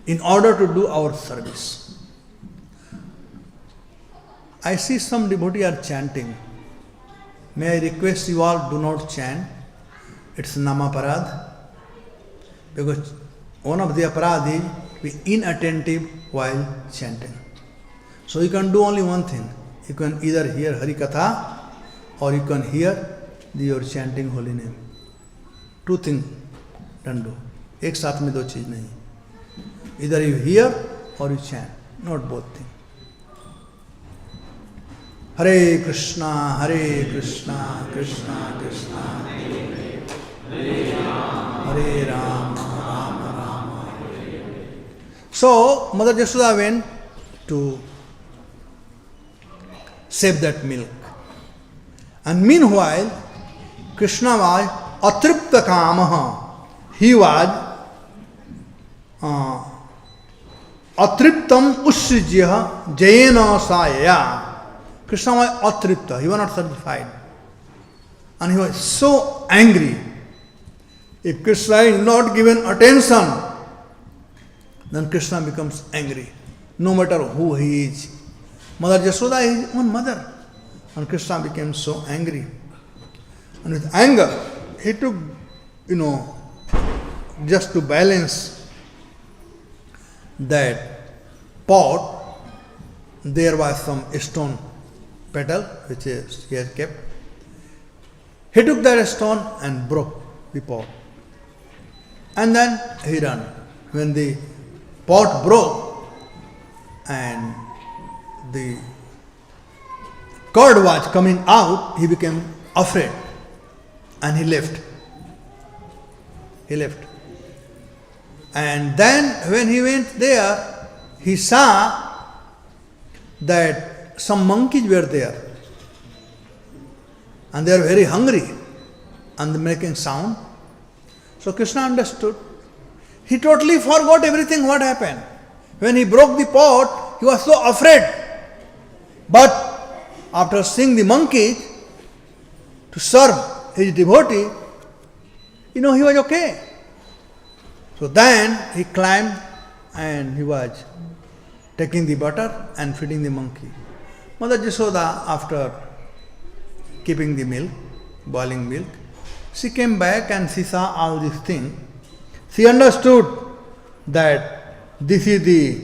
in order to do our service. I see some devotees are chanting. May I request you all, do not chant. It's namaparad. Because one of the aparad is be inattentive while chanting. So you can do only one thing. You can either hear Hari Katha or you can hear your chanting holy name. Two things don't do. एक साथ में दो चीज नहीं. Either you hear or you chant. Not both things. Hare Krishna, Krishna Krishna, Hare Rama, Rama Rama. So Mother Yashoda went to save that milk. And meanwhile, Krishna was atripta kamaha. He was atriptam ussrijya jayena sayaya. Krishna was atripta. He was not satisfied. And he was so angry. If Krishna is not given attention, then Krishna becomes angry, no matter who he is. Mother Yashoda is his own mother. And Krishna became so angry. And with anger, he took, just to balance that pot, there was some stone petal which he had kept. He took that stone and broke the pot. And then he ran. When the pot broke and the curd was coming out, he became afraid and he left. And then when he went there, he saw that some monkeys were there and they are very hungry and making sound. So Krishna understood. He totally forgot everything what happened. When he broke the pot, he was so afraid. But after seeing the monkey to serve his devotee, he was okay. So then he climbed and he was taking the butter and feeding the monkey. Mother Yashoda, after keeping the milk, boiling milk, she came back and she saw all these things. She understood that this is the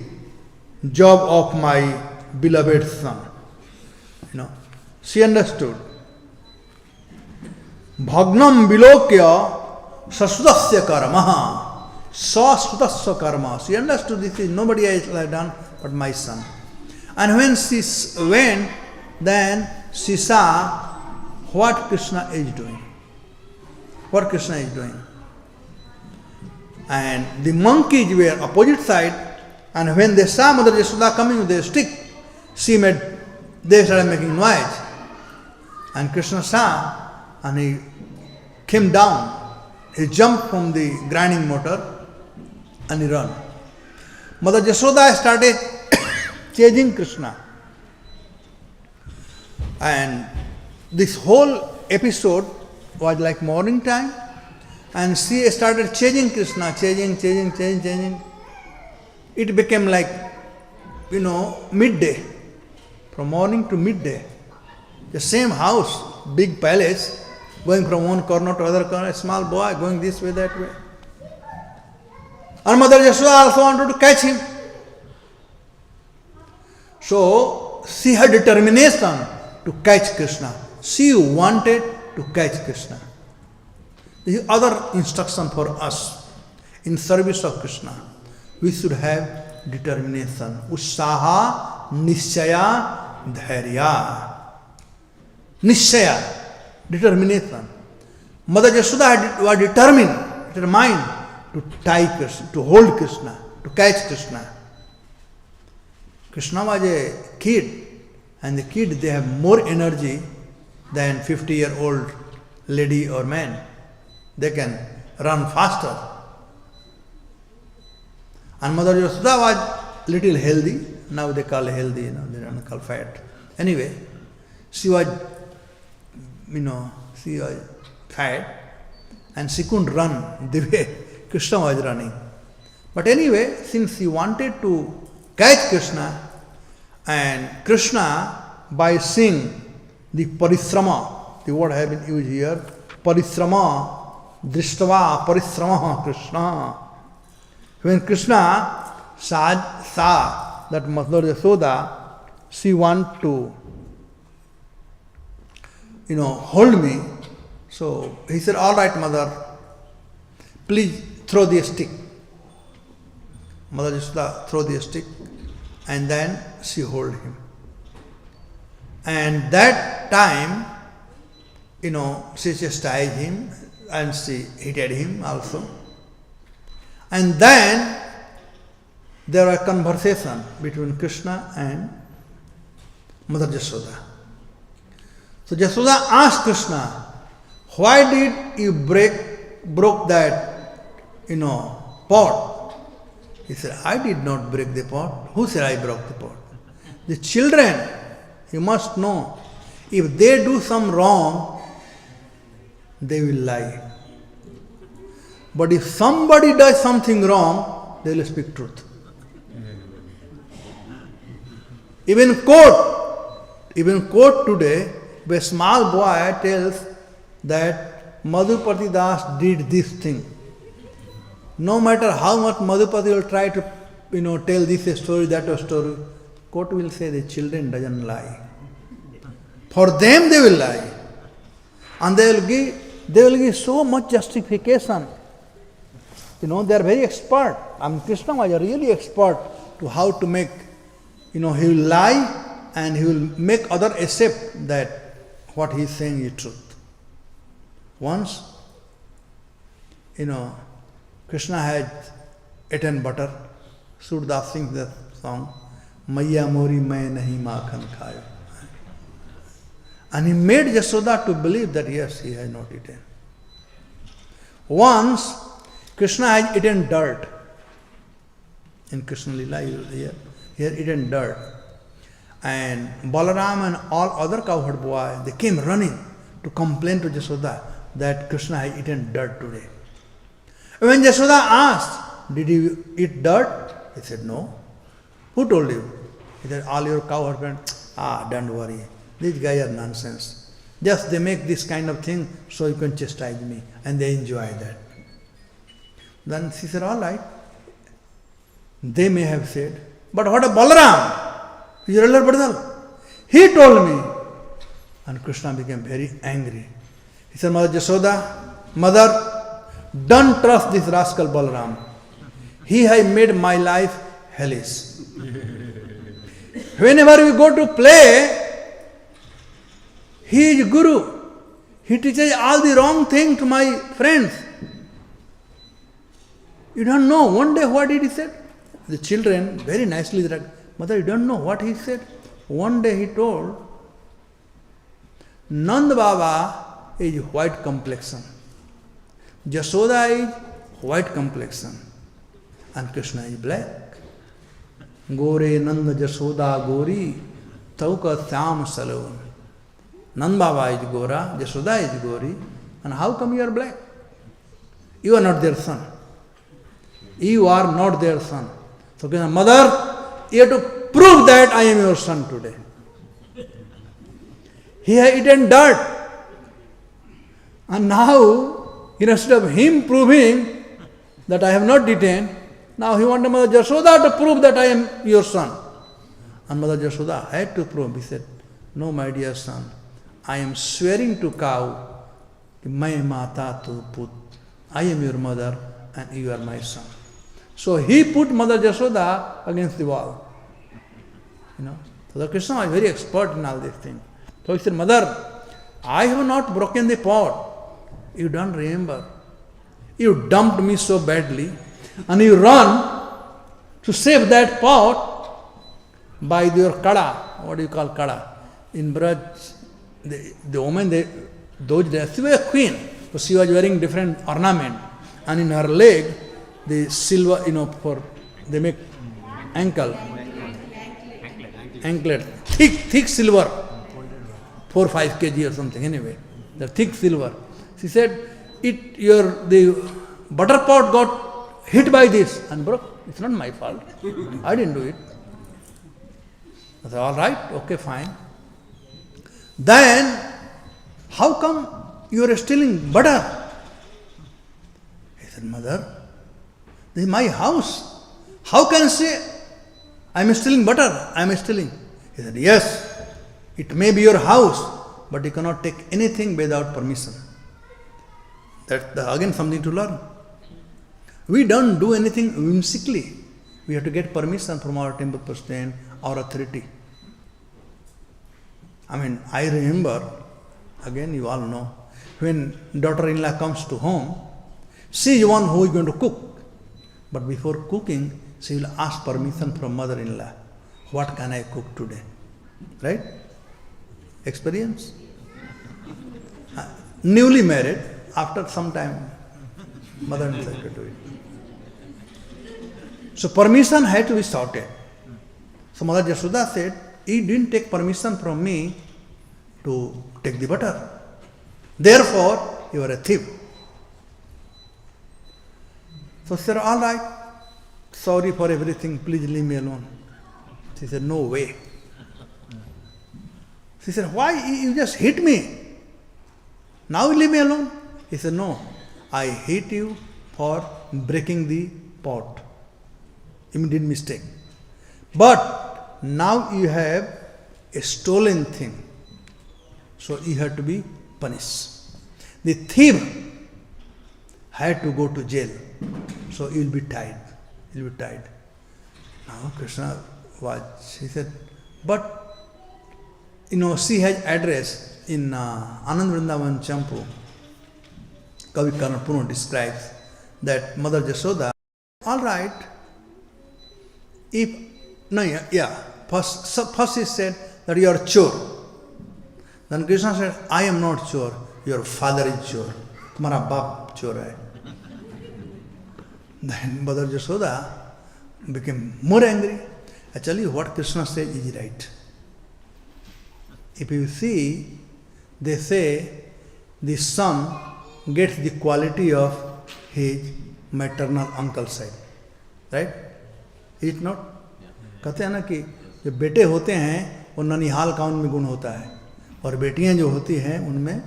job of my beloved son. She understood. Bhagnam vilokya sasudasya karma. Sasudasya karma. She understood this is nobody else has done but my son. And when she went, then she saw what Krishna is doing. What Krishna is doing. And the monkeys were opposite side, and when they saw Mother Yashoda coming with a stick, they started making noise. And Krishna saw, and he came down. He jumped from the grinding motor, and he ran. Mother Yashoda started chasing Krishna. And this whole episode was like morning time, and she started chasing Krishna, chasing. It became like, midday, from morning to midday. The same house, big palace, going from one corner to other corner, a small boy going this way, that way. And Mother Yashoda also wanted to catch him. So she had determination to catch Krishna. She wanted to catch Krishna. This is other instruction for us. In service of Krishna, we should have determination. Ussaha, nishchaya, dhairya. Nishchaya, determination. Mother Yashoda was determined to tie Krishna, to hold Krishna, to catch Krishna. Krishna was a kid, and the kid, they have more energy than 50-year-old lady or man. They can run faster. And Mother Yashoda was little healthy. Now they call healthy, they don't call fat. Anyway, she was fat, and she couldn't run the way Krishna was running. But anyway, since she wanted to catch Krishna, and Krishna, by seeing the parisrama, the word have been used here, parisrama, drishtava parisrama Krishna. When Krishna saw that Mother Yashoda, she want to, hold me, so he said, all right, mother, please throw the stick. Mother Yashoda throw the stick, and then she hold him. And that time, she chastised him, and she hit him also. And then there was a conversation between Krishna and Mother Yashoda. So Yashoda asked Krishna, why did you broke that, pot? He said, I did not break the pot. Who said I broke the pot? The children, you must know, if they do some wrong, they will lie. But if somebody does something wrong, they will speak truth. Even court today, if a small boy tells that Madhupati Das did this thing, no matter how much Madhupati will try to, tell this story, that story, court will say the children doesn't lie. For them they will lie. And they will give so much justification. They are very expert. Krishna was really expert to how to make, he will lie and he will make other accept that what he is saying is truth. Once, Krishna had eaten butter. Surdas sings the song, Maiya Mori Main Nahi Makhan Khayo. And he made Yashoda to believe that yes, he had not eaten. Once, Krishna had eaten dirt. In Krishna Lila, he had eaten dirt. And Balaram and all other cowherd boys, they came running to complain to Yashoda that Krishna had eaten dirt today. When Yashoda asked, did you eat dirt? He said, no. Who told you? He said, all your cowherd friends. Don't worry. These guys are nonsense. Just they make this kind of thing so you can chastise me. And they enjoy that. Then she said, all right. They may have said, but what of Balaram? Your elder brother. He told me. And Krishna became very angry. He said, Mother Yashoda, mother, don't trust this rascal Balaram. He has made my life hellish. Whenever we go to play, he is Guru. He teaches all the wrong thing to my friends. You don't know. One day what did he say? The children very nicely said, Mother, you don't know what he said? One day he told, Nand Baba is white complexion. Jashoda is white complexion. And Krishna is black. Gore Nanda Jashoda Gori Tauka Syam Salon. Nand Baba is Gora, Jashoda is Gori. And how come you are black? You are not their son. You are not their son. So Krishna, Mother, you have to prove that I am your son today. He had eaten dirt. And now, instead of him proving that I have not eaten, now he wanted Mother Jashoda to prove that I am your son. And Mother Jashoda had to prove. He said, no, my dear son, I am swearing to cow, Mai Mata Tu Put. I am your mother and you are my son. So he put Mother Jashoda against the wall. So the Krishna was very expert in all these things. So he said, Mother, I have not broken the pot. You don't remember. You dumped me so badly and you run to save that pot by your kada. What do you call kada? In Braj, the woman, those days, she was a queen. So she was wearing different ornament. And in her leg, the silver, they make anklet, thick silver, 4 or 5 kg or something anyway. The thick silver. She said, the butter pot got hit by this and broke. It's not my fault. I didn't do it. I said, all right, okay, fine. Then, how come you are stealing butter? He said, Mother, this is my house. How can I say, I am stealing butter? I am stealing. He said, yes, it may be your house, but you cannot take anything without permission. That's again something to learn. We don't do anything whimsically. We have to get permission from our temple president, our authority. I remember, again you all know, when daughter-in-law comes to home, she is the one who is going to cook. But before cooking, she will ask permission from mother-in-law. What can I cook today? Right? Experience? Newly married, after some time, mother-in-law said to it. So permission had to be sorted. So Mother Jashoda said, he didn't take permission from me to take the butter. Therefore, you are a thief. So she said, all right, sorry for everything, please leave me alone. She said, no way. She said, why? You just hit me. Now you leave me alone. He said, no, I hate you for breaking the pot. You did mistake. But now you have a stolen thing. So you have to be punished. The thief had to go to jail. So he will be tied. He will be tied. Now Krishna he said, but she has address in Anand Vrindavan Champu. Kavi Karnapuno describes that Mother Jashoda, all right, first he said that you are chore. Then Krishna said, I am not chore, your father is chore. Tumhara baap chore hai. Then Mother Jashoda became more angry. Actually, what Krishna says is right. If you see, they say the son gets the quality of his maternal uncle side. Right? Is it not? कहते हैं ना कि जो बेटे होते हैं वो ननिहाल का उनमें गुण होता है और बेटियां जो होती हैं उनमें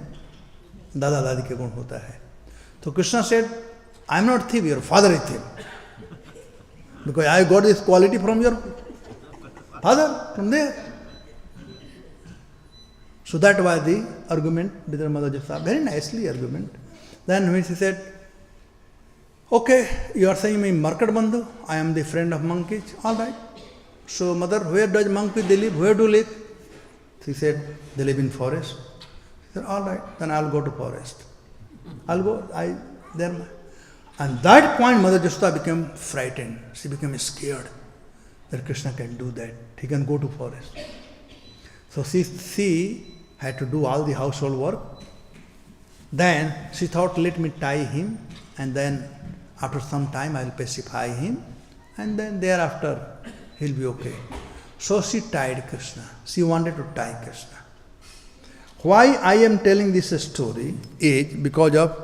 दादा दादी के गुण होता है. तो Krishna said, I am not thief, your father is thief. Because I got this quality from your father, from there. So that was the argument with Mother Jashoda, very nicely argument. Then when she said, okay, you are saying me market bandhu, I am the friend of monkeys, all right. So mother, where does monkey they live? Where do live? She said, they live in forest. She said, all right, then I'll go to forest. I'll go, And that point Mother Yashoda became frightened. She became scared that Krishna can do that. He can go to forest. So she had to do all the household work. Then she thought, let me tie him, and then after some time I will pacify him, and then thereafter he'll be okay. So she tied Krishna. She wanted to tie Krishna. Why I am telling this story is because of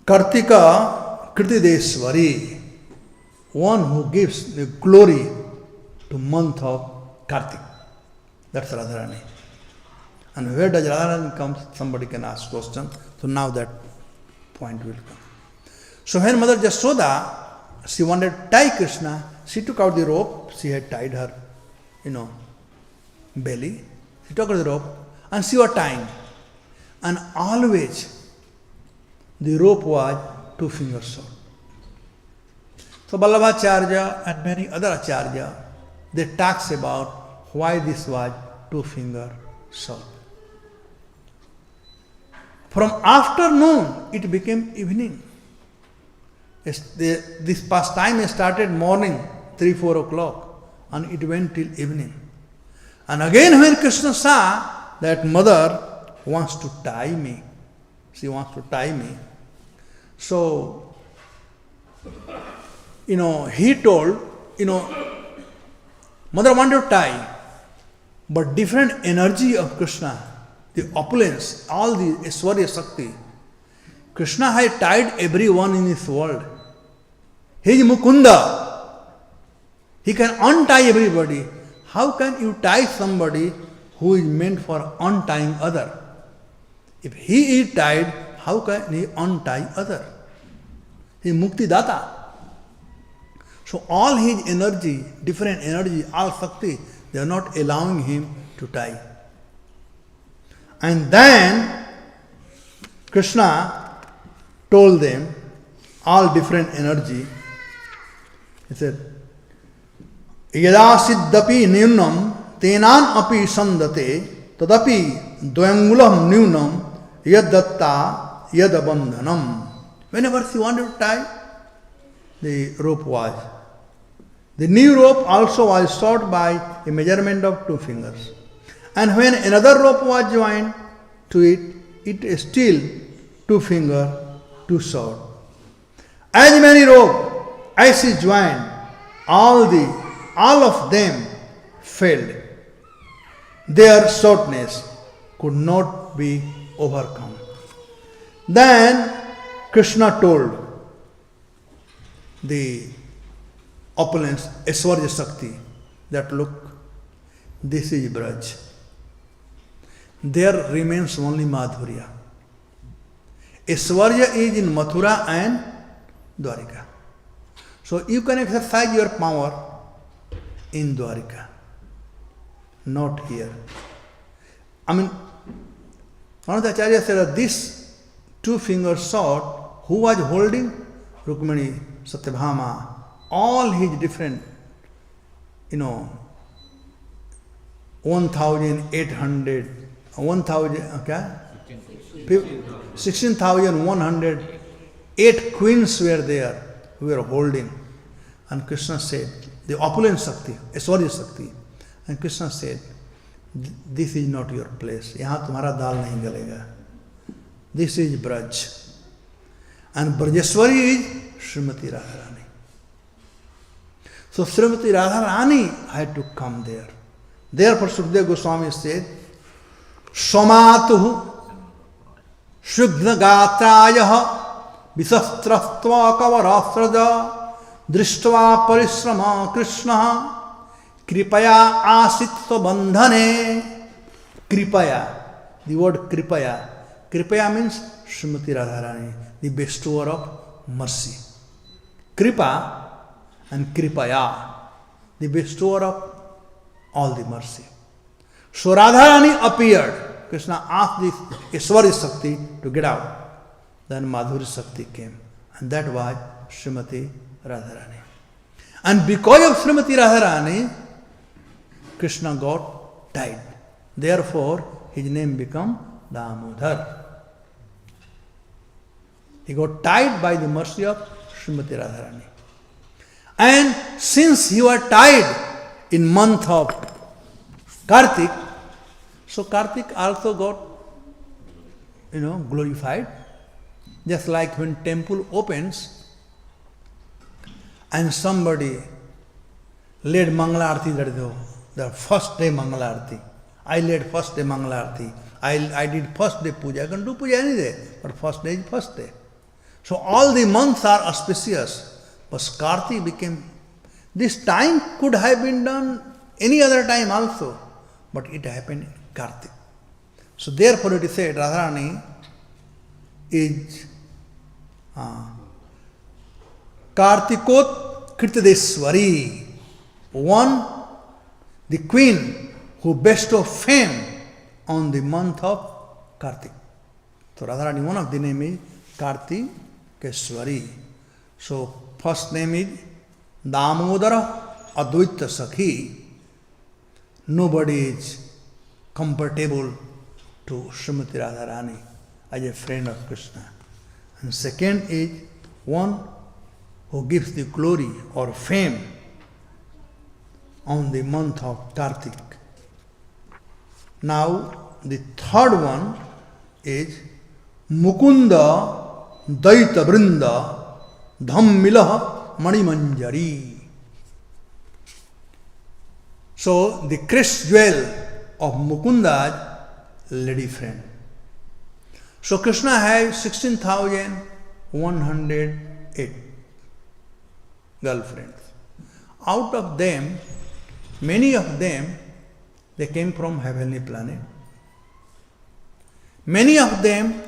Kartika Kritideshwari, one who gives the glory to month of Kartik. That's Radharani. And where does Radharani come? Somebody can ask question. So now that point will come. So when Mother Yashoda, she wanted to tie Krishna, she took out the rope. She had tied her, belly. She took out the rope and she was tying. And always the rope was 2 fingers short. So Vallabhacharya and many other Acharya, they talks about why this was 2 fingers short. From afternoon, it became evening. This pastime started morning, 3-4 o'clock, and it went till evening. And again when Krishna saw that mother wants to tie me, she wants to tie me. So, he told, mother wanted to tie, but different energy of Krishna, the opulence, all the Aishwarya Shakti, Krishna had tied everyone in this world. He is Mukunda. He can untie everybody. How can you tie somebody who is meant for untying other? If he is tied, how can he untie other? He is Mukti Data. So all his energy, different energy, all Shakti, they are not allowing him to tie. And then Krishna told them all different energy. He said, Yada siddhapi nyunam tenan api sandate tadapi dvayangulam nyunam yadatta yadabandhanam. Whenever she wanted to tie, the rope was. The new rope also was short by a measurement of 2 fingers. And when another rope was joined to it, it is still 2 fingers too short. As many rope as she joined, all of them failed. Their shortness could not be overcome. Then Krishna told the opulence, Aishwarya Shakti, that look, this is Braj. There remains only Madhurya. Aishwarya is in Mathura and Dwarika. So you can exercise your power in Dwarika, not here. One of the Acharyas said that this 2 fingers short, who was holding? Rukmini, Satyabhama, all his different, 16,108 queens were there who were holding. And Krishna said, the opulent Shakti, Aishwarya Shakti. And Krishna said, this is not your place. Yahan tumhara dal nahi galega. This is Braj. And Brajeshwari is Srimati Radharani. So Srimati Radharani had to come there. Therefore Sukadeva Goswami said, Somatuhu Shugna Gatrayaha Visastrastva Kavarasraja Drishtva Parishrama Krishna Kripaya Asitva Bandhane. Kripaya, the word Kripaya. Kripaya means Srimati Radharani, the bestower of mercy. Kripa and Kripaya, the bestower of all the mercy. So Radharani appeared. Krishna asked this Aishwarya Shakti to get out. Then Madhuri Shakti came. And that was Srimati Radharani. And because of Srimati Radharani, Krishna got tied. Therefore, his name became Damodar. He got tied by the mercy of Srimati Radharani. And since he was tied in month of Kartik, so Kartik also got, glorified. Just like when temple opens and somebody led Mangala Arati, that is the first day Mangala Arati. I led first day Mangala Arati. I did first day puja. I can do puja any day, but first day is first day. So all the months are auspicious, but Kartik became, this time could have been done any other time also, but it happened in Kartik. So therefore it is said Radharani is Kartikot Kirtadeswari, one, the queen who bestowed fame on the month of Kartik. So Radharani, one of the name is Kartikeswari. So first name is Damodara Advaita Sakhi. Nobody is comfortable to Srimati Radharani as a friend of Krishna. And second is one who gives the glory or fame on the month of Kartik. Now the third one is Mukunda Daita Brinda Dhammilah Manimanjari. So the crest jewel of Mukunda's lady friend. So Krishna has 16,108 girlfriends. Out of them, many of them, they came from heavenly planet. Many of them,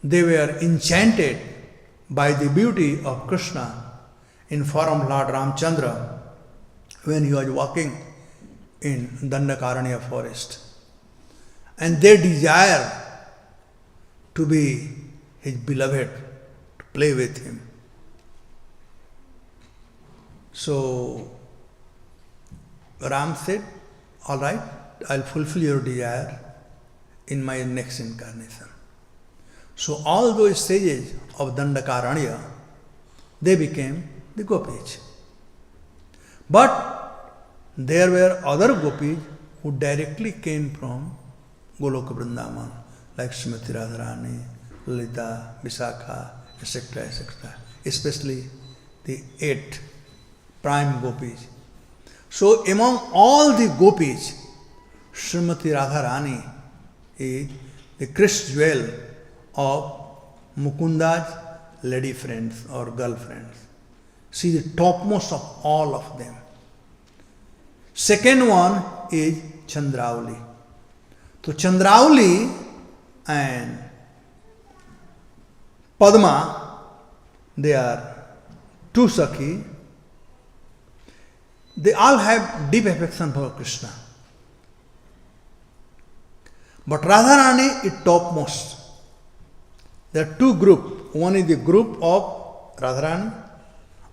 they were enchanted by the beauty of Krishna in form of Lord Ramchandra when he was walking in Dandakaranya forest. And they desire to be his beloved, to play with him. So Ram said, all right, I'll fulfill your desire in my next incarnation. So all those sages of Dandakaranya, they became the gopis. But there were other gopis who directly came from Goloka Vrindavan, like Srimati Radharani, Lalita, Visakha, etc., etc., especially the 8 prime gopis. So among all the gopis, Srimati Radharani is the crest jewel of Mukunda's lady friends or girlfriends. She is the topmost of all of them. Second one is Chandravali. So Chandravali and Padma, they are two Sakhi. They all have deep affection for Krishna. But Radharani is topmost. There are two groups. One is the group of Radharani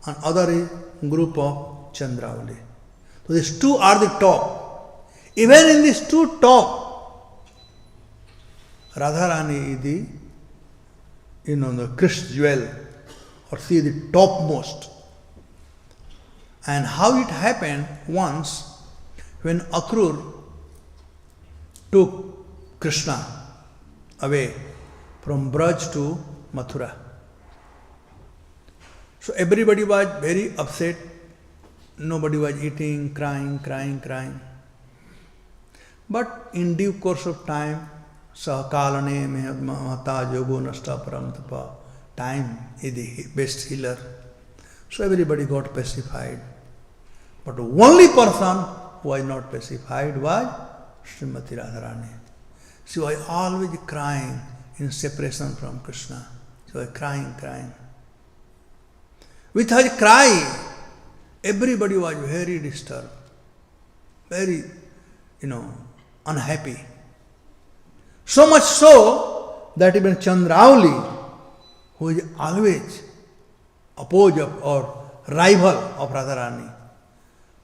and other is group of Chandravali. So these two are the top. Even in these two top, Radharani is the crest jewel, or she is the topmost. And how it happened once when Akrur took Krishna away from Braj to Mathura. So everybody was very upset. Nobody was eating, crying. But in due course of time, Sahakalane Mahata Yogo Nasta Paramtapa, time is the best healer. So everybody got pacified. But the only person who was not pacified was Srimati Radharani. She was always crying in separation from Krishna. She was crying. With her cry, everybody was very disturbed, very, unhappy. So much so that even Chandravali, who is always opposed or rival of Radharani,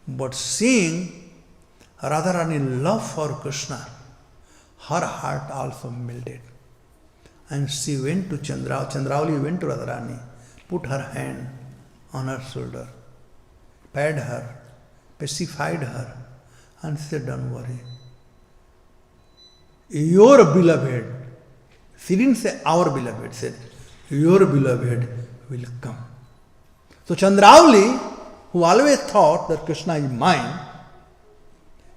but seeing Radharani's love for Krishna, her heart also melted. And she went to Chandravali went to Radharani, put her hand on her shoulder, patted her, pacified her, and said, don't worry. Your beloved, she didn't say our beloved, said, your beloved will come. So Chandravali, who always thought that Krishna is mine,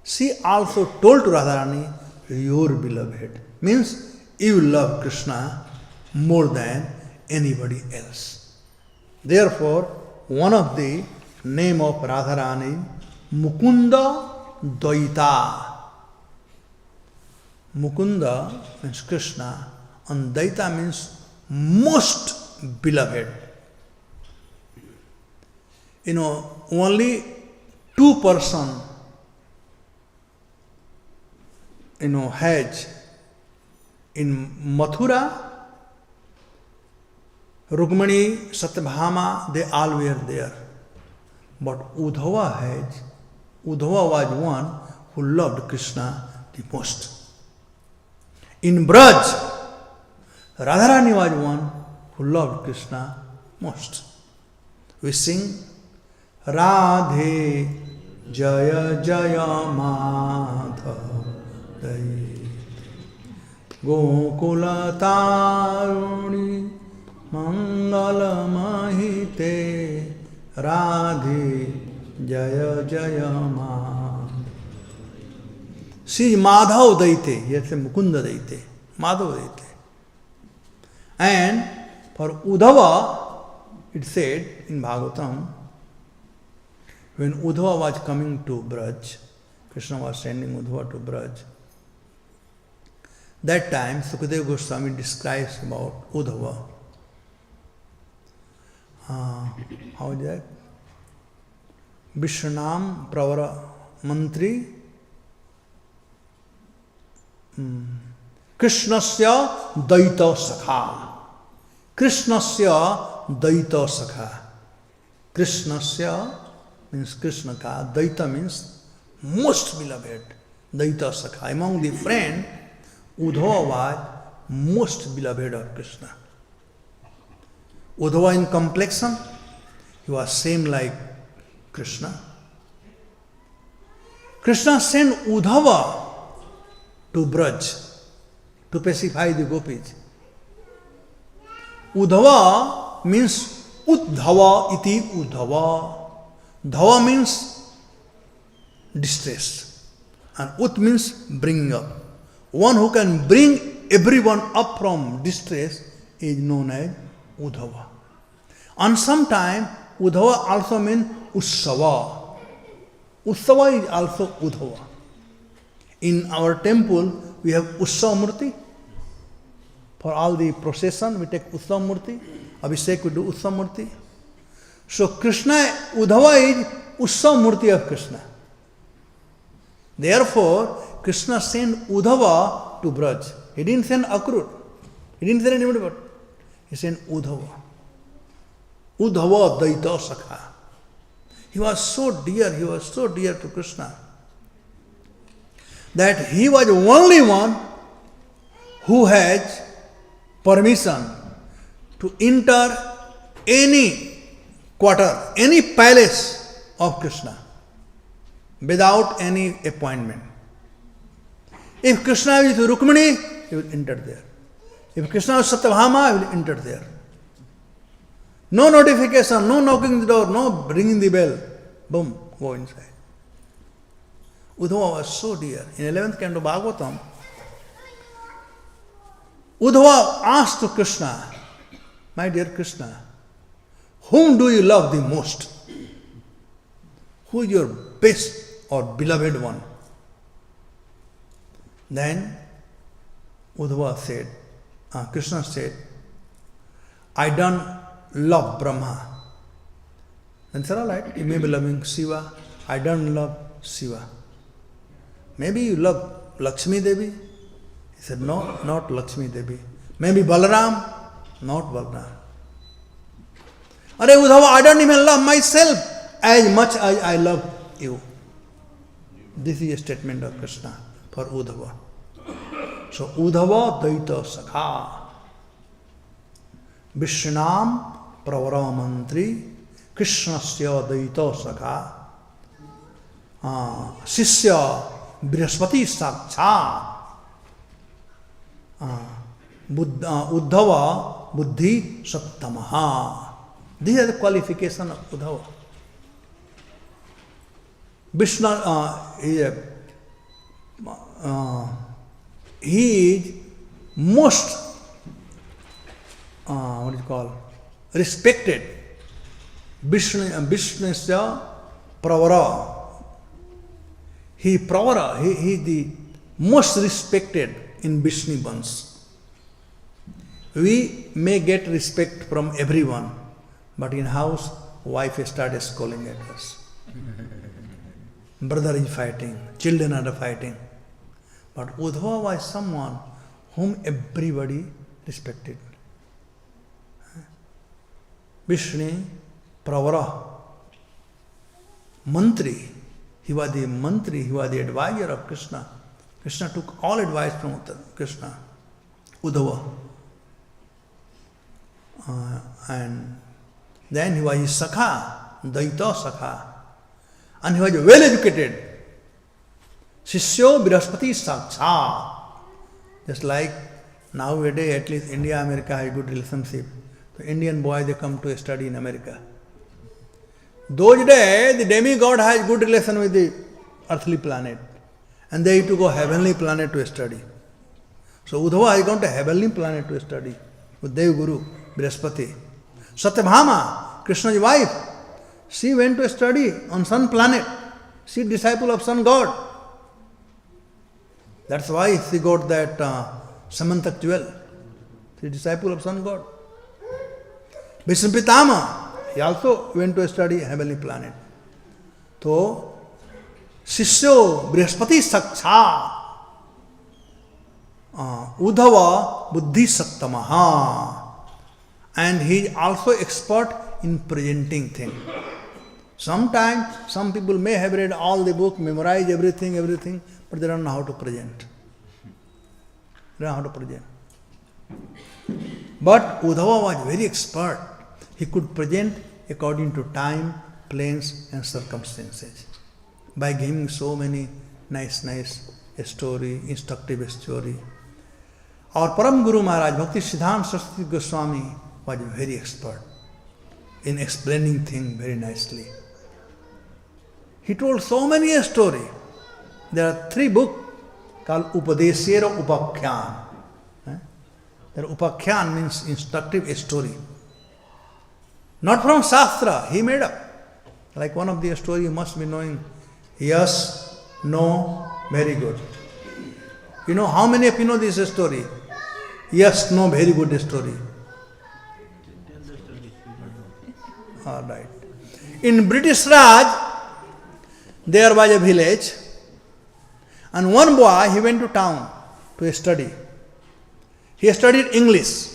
she also told to Radharani, your beloved. Means you love Krishna more than anybody else. Therefore, one of the name of Radharani, Mukunda Dvaita. Mukunda means Krishna, and Dvaita means most beloved. Only two persons, has in Mathura, Rukmani, Satyabhama, they all were there. But Uddhava was one who loved Krishna the most. In Braj, Radharani was one who loved Krishna most. We sing Radhe Jaya Jaya Madhav Gokula Taruni Mangala Mahite Radhe Jaya Jaya Madhav. She is Madhav Daite, yes, Mukunda Daite, Madhav Daite. And for Uddhava, it said in Bhagavatam, when Uddhava was coming to Braj, Krishna was sending Uddhava to Braj. That time, Sukadeva Goswami describes about Uddhava. How is that? Vishwanam Pravara Mantri Krishnasya Daita Sakha. Krishnasya Daita Sakha. Krishnasya means Krishna ka, Daita means most beloved. Daita Sakha. Among the friends, Uddhava was most beloved of Krishna. Uddhava in complexion, he was same like Krishna. Krishna sent Uddhava to Braj to pacify the gopis. Uddhava means Uddhava iti Uddhava. Dhava means distress, and Ut means bringing up. One who can bring everyone up from distress is known as Uddhava. And sometimes Uddhava also means Ussava. Ussava is also Uddhava. In our temple, we have Ussava Murti. For all the procession, we take Ussava Murti. Abhishek, we do Ussava Murti. So Krishna, Uddhava is Ussava Murti of Krishna. Therefore, Krishna sent Uddhava to Braj. He didn't send Akrur. He didn't send anybody but he sent Uddhava. Uddhava Daita Sakha. He was so dear to Krishna that he was the only one who has permission to enter any quarter, any palace of Krishna without any appointment. If Krishna is with Rukmani, he will enter there. If Krishna is Satyabhama, he will enter there. No notification, no knocking the door, no ringing the bell. Boom, go inside. Uddhava was so dear. In 11th canto Bhagavatam, Uddhava asked to Krishna, my dear Krishna, whom do you love the most? Who is your best or beloved one? Then Uddhava said, Krishna said, I don't love Brahma. Then said, all right, you may be loving Shiva. I don't love Shiva. Maybe you love Lakshmi Devi? He said, no, not Lakshmi Devi. Maybe Balaram? Not Balaram. Are Uddhava, I don't even love myself as much as I love you. This is a statement of Krishna for Uddhava. So Uddhava Daita Sakha. Vishnam pravara mantri Krishnasya daito sakha Sisya Brihaspati saksha Uddhava buddhi sattamaha. These are the qualifications of Uddhava. Vishnu he is most respected. Vishnusya pravara. He pravara. He is the most respected in Vishnu Vans. We may get respect from everyone, but in house, wife started scolding at us. Brother is fighting, children are fighting. But Uddhava was someone whom everybody respected. Vishnu, Pravara, Mantri. He was the Mantri, he was the advisor of Krishna. Krishna took all advice from Krishna, Uddhava. And then he was his Sakha, Daita Sakha. And he was well educated. Shishyo Brihaspati Saksha. Just like nowadays, at least India, America has good relationship. The Indian boys, they come to study in America. Those days, the demigod has good relation with the earthly planet. And they have to go heavenly planet to study. So Uddhava has gone to heavenly planet to study with Dev Guru, Brihaspati. Satyabhama, Krishna's wife, she went to study on sun planet. She is disciple of sun god. That's why she got that Samantak jewel. She is disciple of sun god. Vishnu Pitama, he also went to study heavenly planet. So, Shishyo Brihaspati Saksha Uddhava Buddhi Sattamaha. And he is also expert in presenting things. Sometimes some people may have read all the book, memorized everything, but they don't know how to present. They don't know how to present. But Uddhava was very expert. He could present according to time, place and circumstances. By giving so many nice story, instructive story. Our Param Guru Maharaj, Bhakti Siddhanta Saraswati Goswami, was very expert in explaining things very nicely. He told so many stories. There are 3 books called Upadeshera Upakhyan. Upakhyan means instructive story. Not from Shastra, he made up. Like one of the stories you must be knowing. Yes, no, very good. You know how many of you know this story? Yes, no, very good story. All right. In British Raj, there was a village, and one boy, he went to town to study. He studied English.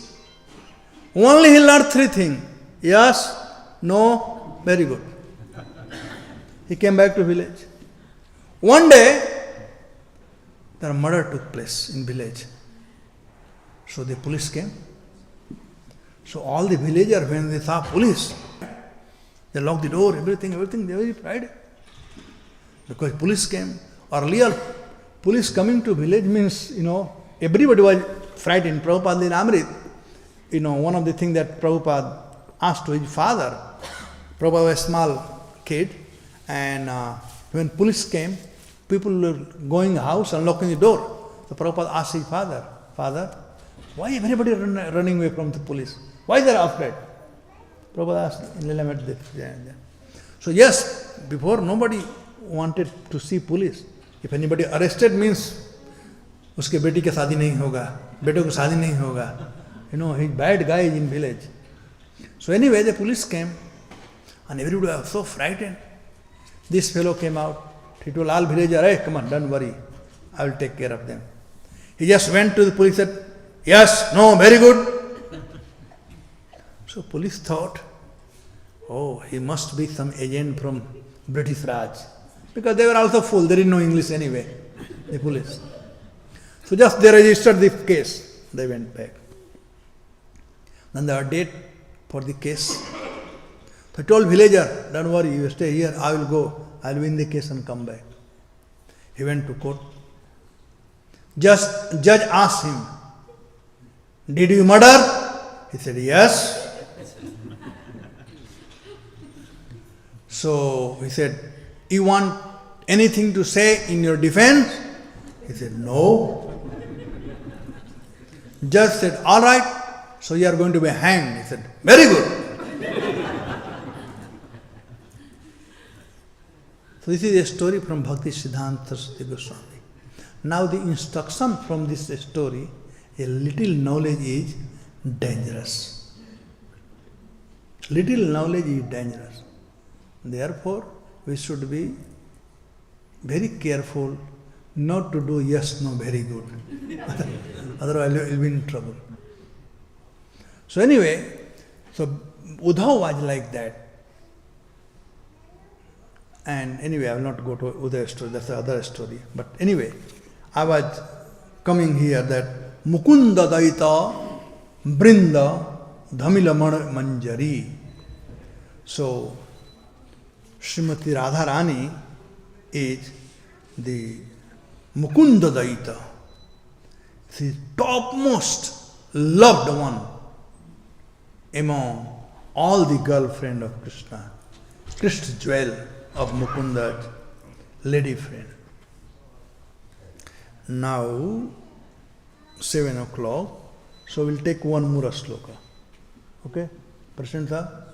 Only he learned 3 things. Yes, no, very good. He came back to village. One day, the murder took place in village. So the police came. So all the villagers, when they saw police, they locked the door, everything, they were very frightened. Because police came. Earlier, police coming to village means, everybody was frightened. Prabhupada in Amrit, one of the things that Prabhupada asked to his father. Prabhupada was a small kid, and when police came, people were going house and locking the door. So Prabhupada asked his father, Father, why everybody running away from the police? Why they are afraid? Prabhupada asked. So yes, before nobody wanted to see police. If anybody arrested means उसके बेटी के शादी नहीं होगा, बेटों की शादी नहीं होगा. He's bad guy in village. So anyway, the police came, and everybody was so frightened. This fellow came out. He told all villagers, hey, come on, don't worry. I will take care of them. He just went to the police and said, yes, no, very good. So police thought, oh, he must be some agent from British Raj. Because they were also full, they didn't know English anyway, the police. So just they registered the case. They went back. Then there are date for the case. So I told villager, don't worry, you stay here, I will go, I will win the case and come back. He went to court. Judge asked him, did you murder? He said, yes. So he said, you want anything to say in your defense? He said, no. Judge said, all right, so you are going to be hanged. He said, very good. So this is a story from Bhakti Siddhanta Saraswati Goswami. Now the instruction from this story, a little knowledge is dangerous. Little knowledge is dangerous. Therefore, we should be very careful not to do yes, no, very good. Otherwise, we will be in trouble. So anyway, so Uddhav was like that. And anyway, I will not go to Uddhav's story, that's the other story. But anyway, I was coming here that Mukunda Daita Brinda Dhamila Manjari. So, Srimati Radharani is the Mukunda Daita, the topmost loved one among all the girlfriend of Krishna, Krishna jewel of Mukunda's lady friend. Now, 7 o'clock, so we'll take one more sloka. Okay? President sir?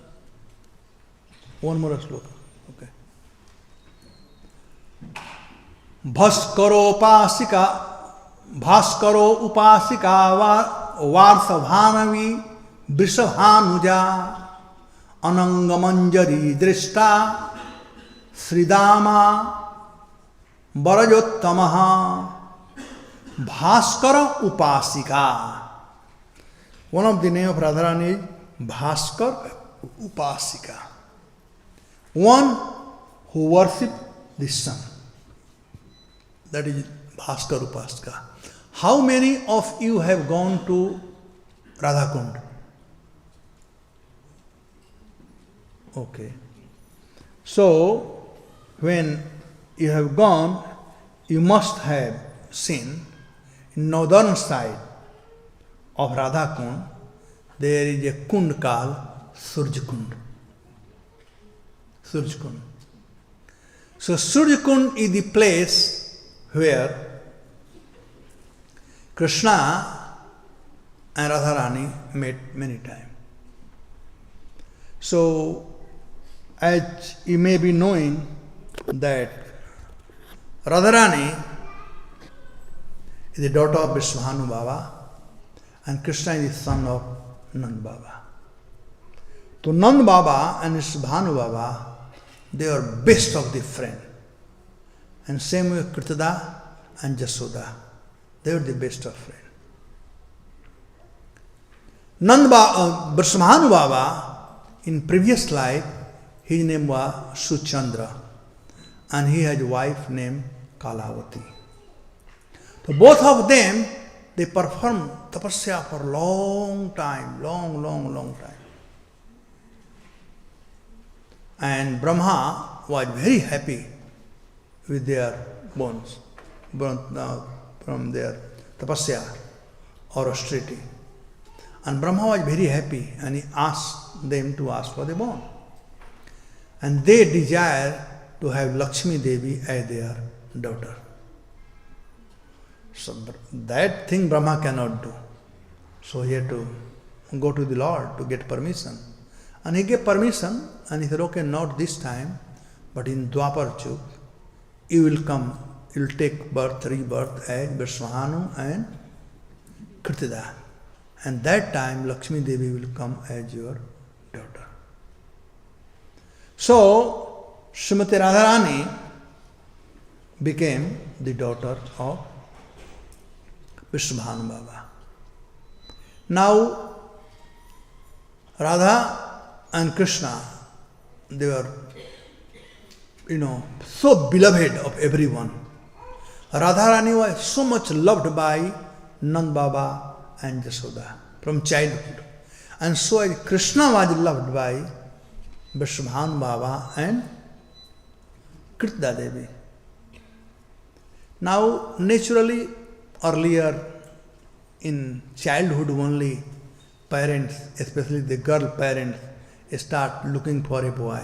One more sloka. Okay. Bhaskaro upasika varsabhanavi vrishabhanuja anangamanjari drishta sridama varajottamaha Bhaskara Upasika. One of the name of Radharani is Bhaskar Upasika. One who worships the sun. That is Bhaskar Upasika. How many of you have gone to Radhakund? Okay. So, when you have gone, you must have seen in northern side of Radhakund, there is a kund called Surjakund. Surjakund. So Surjakund is the place where Krishna and Radharani met many times. So, as you may be knowing that Radharani is the daughter of Vishwabhanu Baba and Krishna is the son of Nand Baba. So Nand Baba and Vishwabhanu Baba, they are best of the friend. And same with Kritada and Jasoda, they were the best of friend. Vishwabhanu Baba, in previous life, his name was Suchandra and he had a wife named Kalavati. So both of them, they performed tapasya for long time, long time. And Brahma was very happy with their bones, from their tapasya or austerity. And Brahma was very happy and he asked them to ask for the bone. And they desire to have Lakshmi Devi as their daughter. So that thing Brahma cannot do. So he had to go to the Lord to get permission. And he gave permission and he said, okay, not this time, but in Dwapar Chuk, you will come, you will take birth, rebirth as Vishwabhanu and Kritada. And that time Lakshmi Devi will come as your daughter. So Srimati Radharani became the daughter of Vishwabhanu Baba. Now, Radha and Krishna, they were, so beloved of everyone. Radharani was so much loved by Nand Baba and Jasoda from childhood. And so as Krishna was loved by Vrishabhan Baba and Kirtida Devi. Now, naturally, earlier in childhood only, parents, especially the girl parents, start looking for a boy.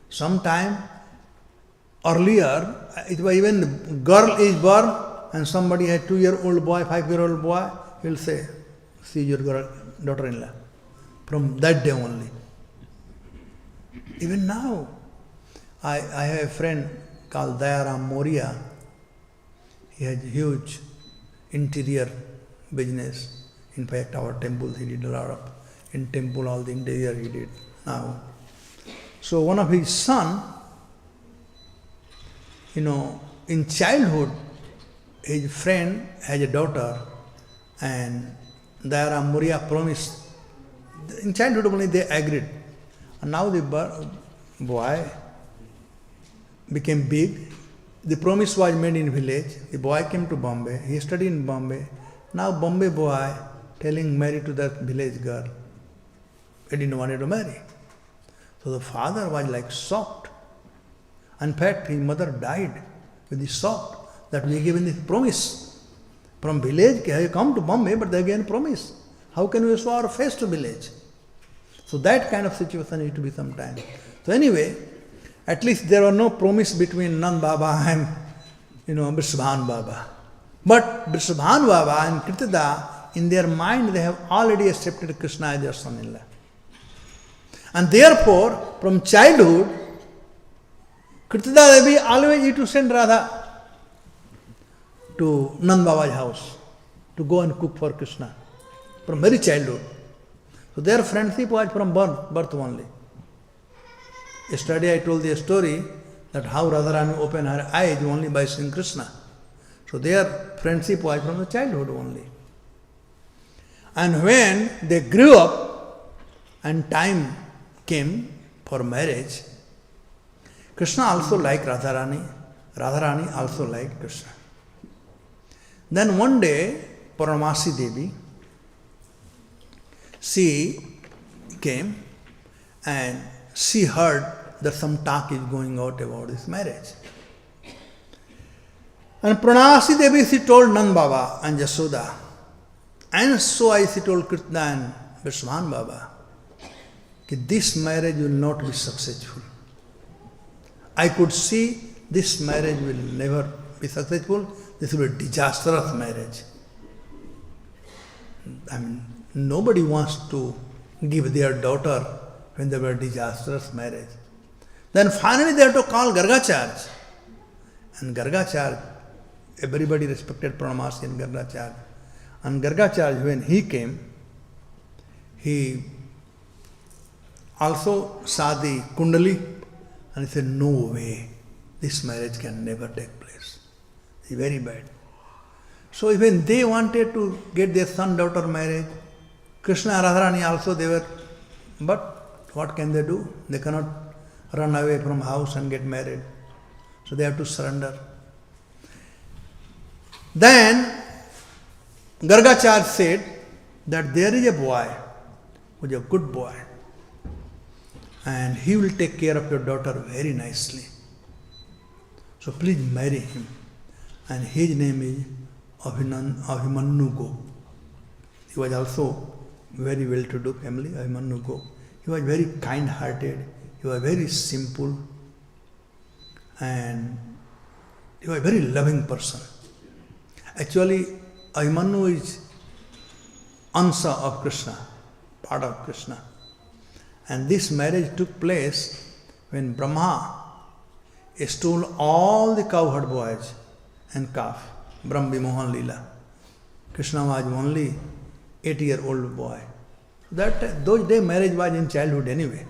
Sometime earlier, it was even girl is born and somebody had 2-year-old boy, 5-year-old boy, he'll say, see your daughter-in-law. From that day only. Even now, I have a friend called Dayaram Moria. He has huge interior business. In fact, our temples he did a lot of. In temple, all the interior he did now. So one of his son, in childhood, his friend has a daughter and Dayaram Moria promised. In childhood only they agreed. And now the boy became big. The promise was made in village. The boy came to Bombay. He studied in Bombay. Now Bombay boy telling marry to that village girl. He didn't want to marry. So the father was like shocked. In fact, his mother died with the shock that we have given this promise. From village, you come to Bombay, but they again promise. How can we show our face to village? So that kind of situation need to be sometime. So anyway, at least there was no promise between Nand Baba and Vrishabhan Baba. But Vrishabhan Baba and Kirtida, in their mind, they have already accepted Krishna as their son-in-law. And therefore, from childhood, Kirtida Devi always used to send Radha to Nand Baba's house to go and cook for Krishna from very childhood. So their friendship was from birth only. Yesterday I told the story that how Radharani opened her eyes only by seeing Krishna. So their friendship was from the childhood only. And when they grew up and time came for marriage, Krishna also liked Radharani. Radharani also liked Krishna. Then one day, Paramasi Devi, she came and she heard that some talk is going out about this marriage. And Pranasi Devi, she told Nand Baba and Jasoda, and so I she told Kirtida and Vrishabhan Baba, that this marriage will not be successful. I could see this marriage will never be successful. This will be a disastrous marriage. Nobody wants to give their daughter when there were disastrous marriage. Then finally they have to call Gargacharya. And Gargacharya, everybody respected Pranamasi and Gargacharya. And Gargacharya, when he came, he also saw the Kundali and he said, no way, this marriage can never take place. It's very bad. So even they wanted to get their son-daughter marriage, Krishna and Radharani also they were, but what can they do? They cannot run away from house and get married. So they have to surrender. Then Gargacharya said that there is a boy who is a good boy and he will take care of your daughter very nicely. So please marry him. And his name is Abhimanyu Go. He was also very well-to-do family, Abhimanyu Go. He was very kind-hearted, he was very simple, and he was a very loving person. Actually, Abhimanyu is Ansa of Krishna, part of Krishna. And this marriage took place when Brahma stole all the cowherd boys and calf, Brahma Vimohan Leela. Krishna was only 8-year-old boy. Those days marriage was in childhood anyway.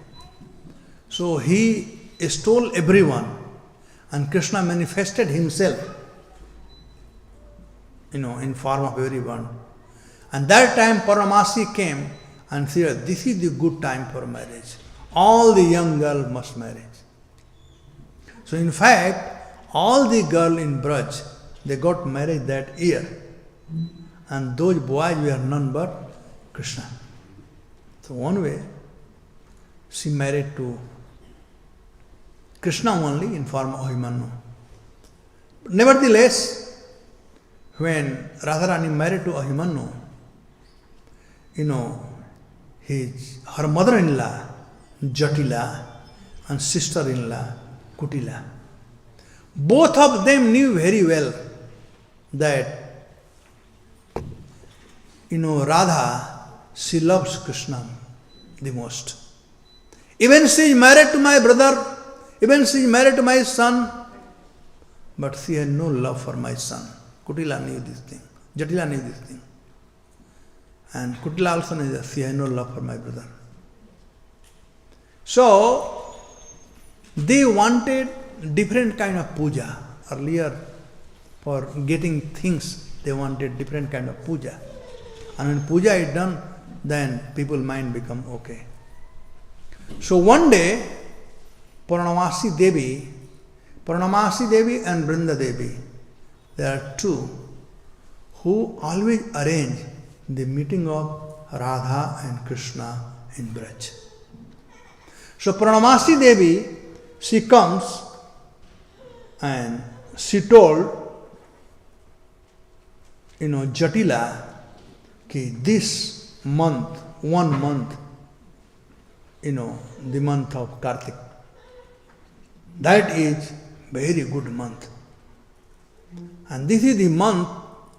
So he stole everyone and Krishna manifested himself, in form of everyone. And that time Paramasi came and said, this is the good time for marriage. All the young girls must marry. So in fact, all the girls in Braj, they got married that year. And those boys were none but Krishna. So one way, she married to Krishna only in form of Abhimanyu. Nevertheless, when Radharani married to Abhimanyu, her mother-in-law, Jatila, and sister-in-law, Kutila, both of them knew very well that, Radha, she loves Krishna the most. Even she is married to my brother, even she is married to my son, but she had no love for my son. Kutila knew this thing. Jatila knew this thing. And Kutila also knew that she had no love for my brother. So, they wanted different kind of puja. Earlier, for getting things, they wanted different kind of puja. And when puja is done, then people's mind become okay. So one day, Purnamasi Devi and Brinda Devi, there are two who always arrange the meeting of Radha and Krishna in Braj. So Purnamasi Devi, she comes and she told, Jatila, that this month, 1 month, the month of Kartik, that is very good month. And this is the month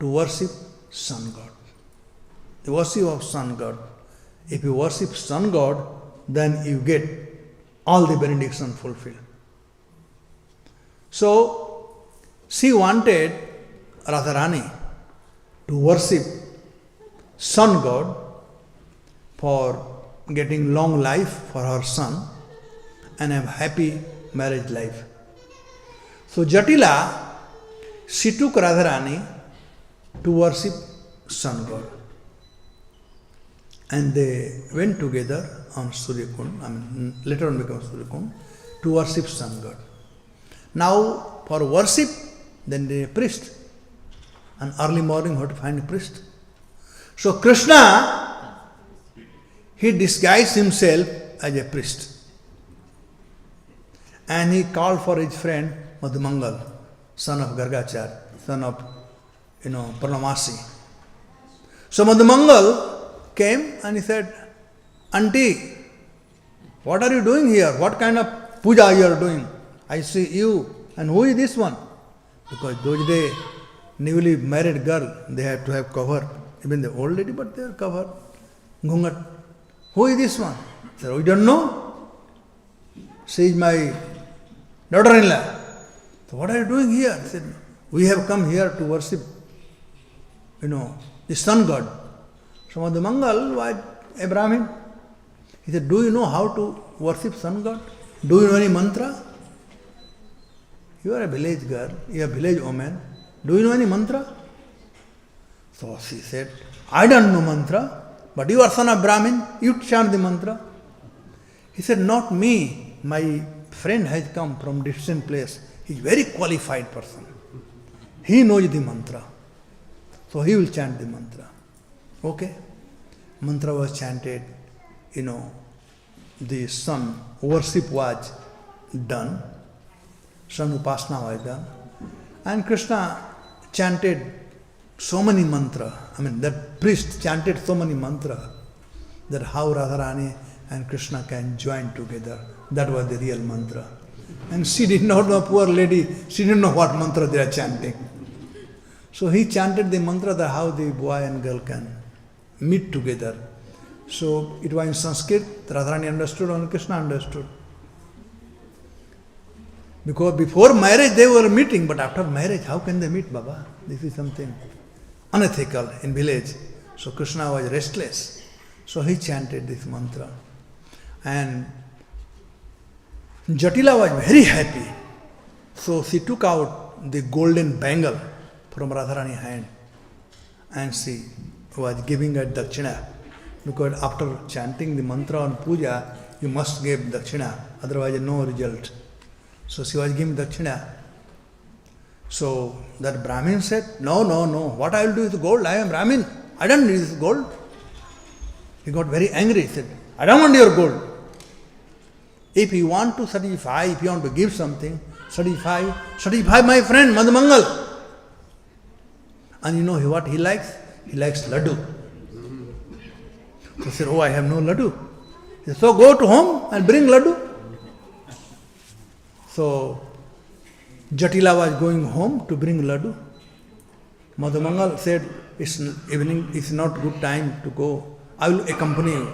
to worship Sun God. The worship of Sun God. If you worship Sun God, then you get all the benediction fulfilled. So, she wanted Radharani to worship Sun God for getting long life for her son and have happy marriage life. So Jatila, she took Radharani to worship Sun God. And they went together on Suryakund, later on became Suryakund, to worship Sun God. Now, for worship, then they priest. And early morning, how to find a priest? So Krishna, he disguised himself as a priest. And he called for his friend Madhumangal, son of Gargachar, son of, Purnamasi. So Madhumangal came and he said, Auntie, what are you doing here? What kind of puja you are doing? I see you. And who is this one? Because those days, newly married girl, they have to have cover. Even the old lady, but they are covered. Ghungat. Who is this one? He said, we don't know. She is my daughter-in-law. So what are you doing here? He said, we have come here to worship, the sun god. So Madhumangal was a Brahmin. He said, do you know how to worship sun god? Do you know any mantra? You are a village girl, you are a village woman. Do you know any mantra? So she said, I don't know mantra, but you are son of Brahmin, you chant the mantra. He said, not me, my friend has come from distant place. He is a very qualified person. He knows the mantra. So he will chant the mantra. Okay? Mantra was chanted, the sun worship was done. Sun upasana was done. And Krishna chanted so many mantra. That priest chanted so many mantra that how Radharani and Krishna can join together. That was the real mantra. And she did not know, poor lady, she didn't know what mantra they are chanting. So he chanted the mantra that how the boy and girl can meet together. So it was in Sanskrit, Radharani understood and Krishna understood. Because before marriage they were meeting, but after marriage, how can they meet, Baba? This is something unethical in village. So Krishna was restless. So he chanted this mantra. And Jatila was very happy. So she took out the golden bangle from Radharani's hand and she was giving her dakshina. Because after chanting the mantra on puja, you must give dakshina, otherwise no result. So she was giving dakshina. So that Brahmin said, no, what I will do with gold? I am Brahmin. I don't need this gold. He got very angry. He said, I don't want your gold. If you want to satisfy, if you want to give something, satisfy my friend Madhumangal. And you know what he likes? He likes laddu. So he said, oh, I have no laddu. He said, so go to home and bring laddu. So Jatila was going home to bring laddu. Madhumangal said, it's evening, it's not good time to go. I will accompany you.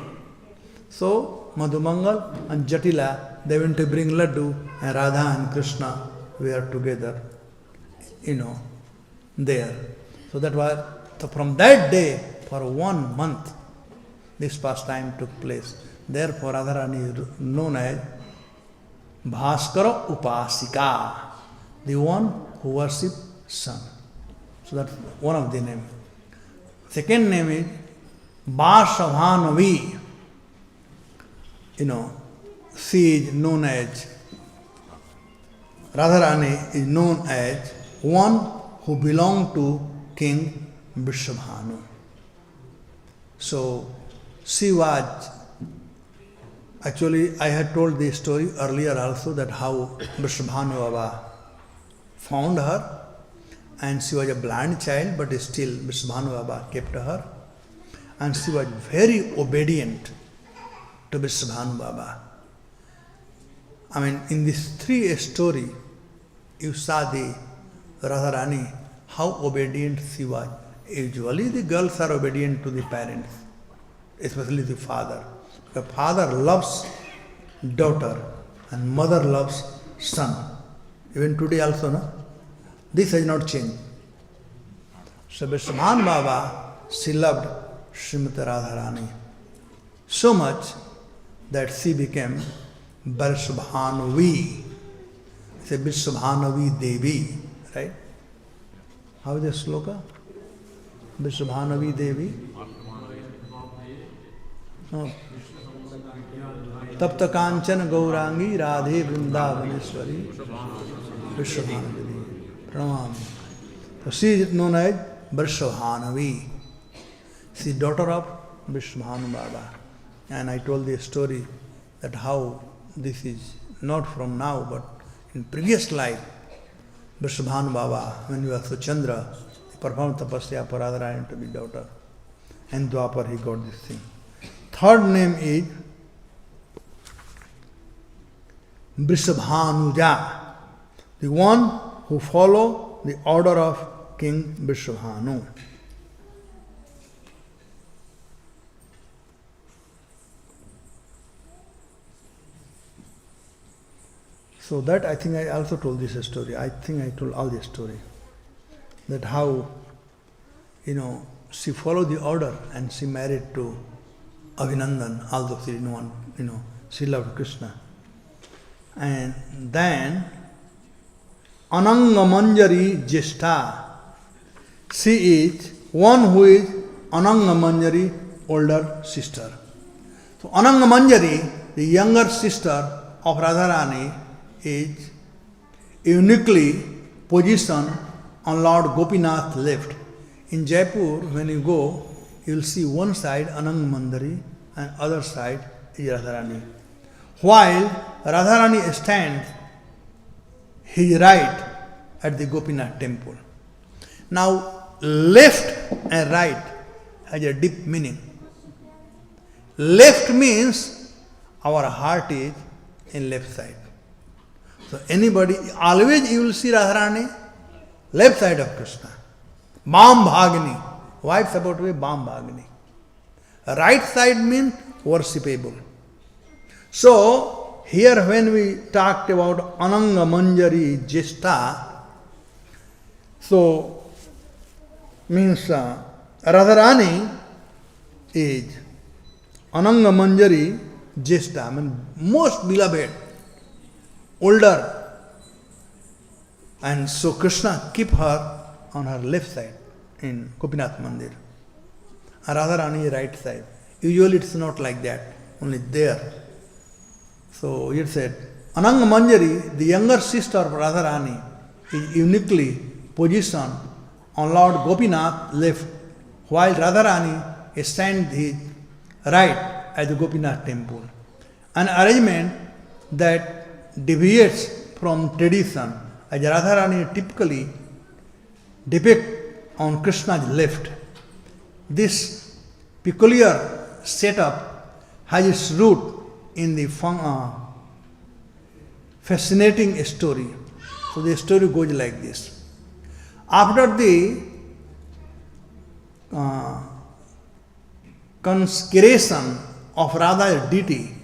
So Madhumangal and Jatila, they went to bring laddu, and Radha and Krishna were together, there. So that was, so from that day, for 1 month, this pastime took place. Therefore, Radharani is known as Bhaskara Upasika, the one who worships sun. So that's one of the names. Second name is Vasavhanavi. She is known as, Radharani is known as one who belonged to King Vrishabhanu. So she was, actually I had told this story earlier also, that how Vrishabhanu Baba found her, and she was a blind child, but still Vrishabhanu Baba kept her, and she was very obedient to Vrishabhanu Baba. I mean, in this 3 story, you saw the Radharani, how obedient she was. Usually the girls are obedient to the parents, especially the father. The father loves daughter and mother loves son. Even today also, no? This has not changed. So Vrishabhanu Baba, she loved Srimati Radharani so much that she became Vrishabhanavi. It's a Vrishabhanavi Devi, right? How is the sloka? Vrishabhanavi Devi. Oh. Tapta Kanchan Gaurangi Radhe Vrindavaneshwari Vrishabhanavi Devi. Pranam. So she is known as Vrishabhanavi. She is daughter of Vrishabhanu Baba. And I told the story that how this is not from now, but in previous life, Vrishabhanu Baba, when he was Suchandra, he performed tapasya for Radharani to be daughter. And Dwapar he got this thing. Third name is Vrishabhanuja, the one who follow the order of King Vrishabhanu. So that I think I also told this story. I think I told all this story. That how, she followed the order and she married to Abhinandan, although she didn't want, she loved Krishna. And then Ananga Manjari Jeshta, she is one who is Ananga Manjari, older sister. So Ananga Manjari, the younger sister of Radharani, is uniquely positioned on Lord Gopinath's left. In Jaipur, when you go, you will see one side Ananga Manjari and other side is Radharani. While Radharani stands his right at the Gopinath temple. Now, left and right has a deep meaning. Left means our heart is in left side. So anybody, always you will see Radharani, left side of Krishna. Bam Bhagini. Wife supposed to be Bam Bhagini. Right side means worshipable. So, here when we talked about Ananga Manjari Jeshta, so means Radharani is Ananga Manjari Jeshta, I mean most beloved, older. And so Krishna keep her on her left side in Gopinath Mandir. And Radharani right side. Usually it's not like that, only there. So it said, Ananga Manjari, the younger sister of Radharani, is uniquely positioned on Lord Gopinath left, while Radharani stands his right at the Gopinath temple. An arrangement that deviates from tradition, as Radharani typically depict on Krishna's left. This peculiar setup has its root in the fascinating story. So the story goes like this. After the consecration of Radha's deity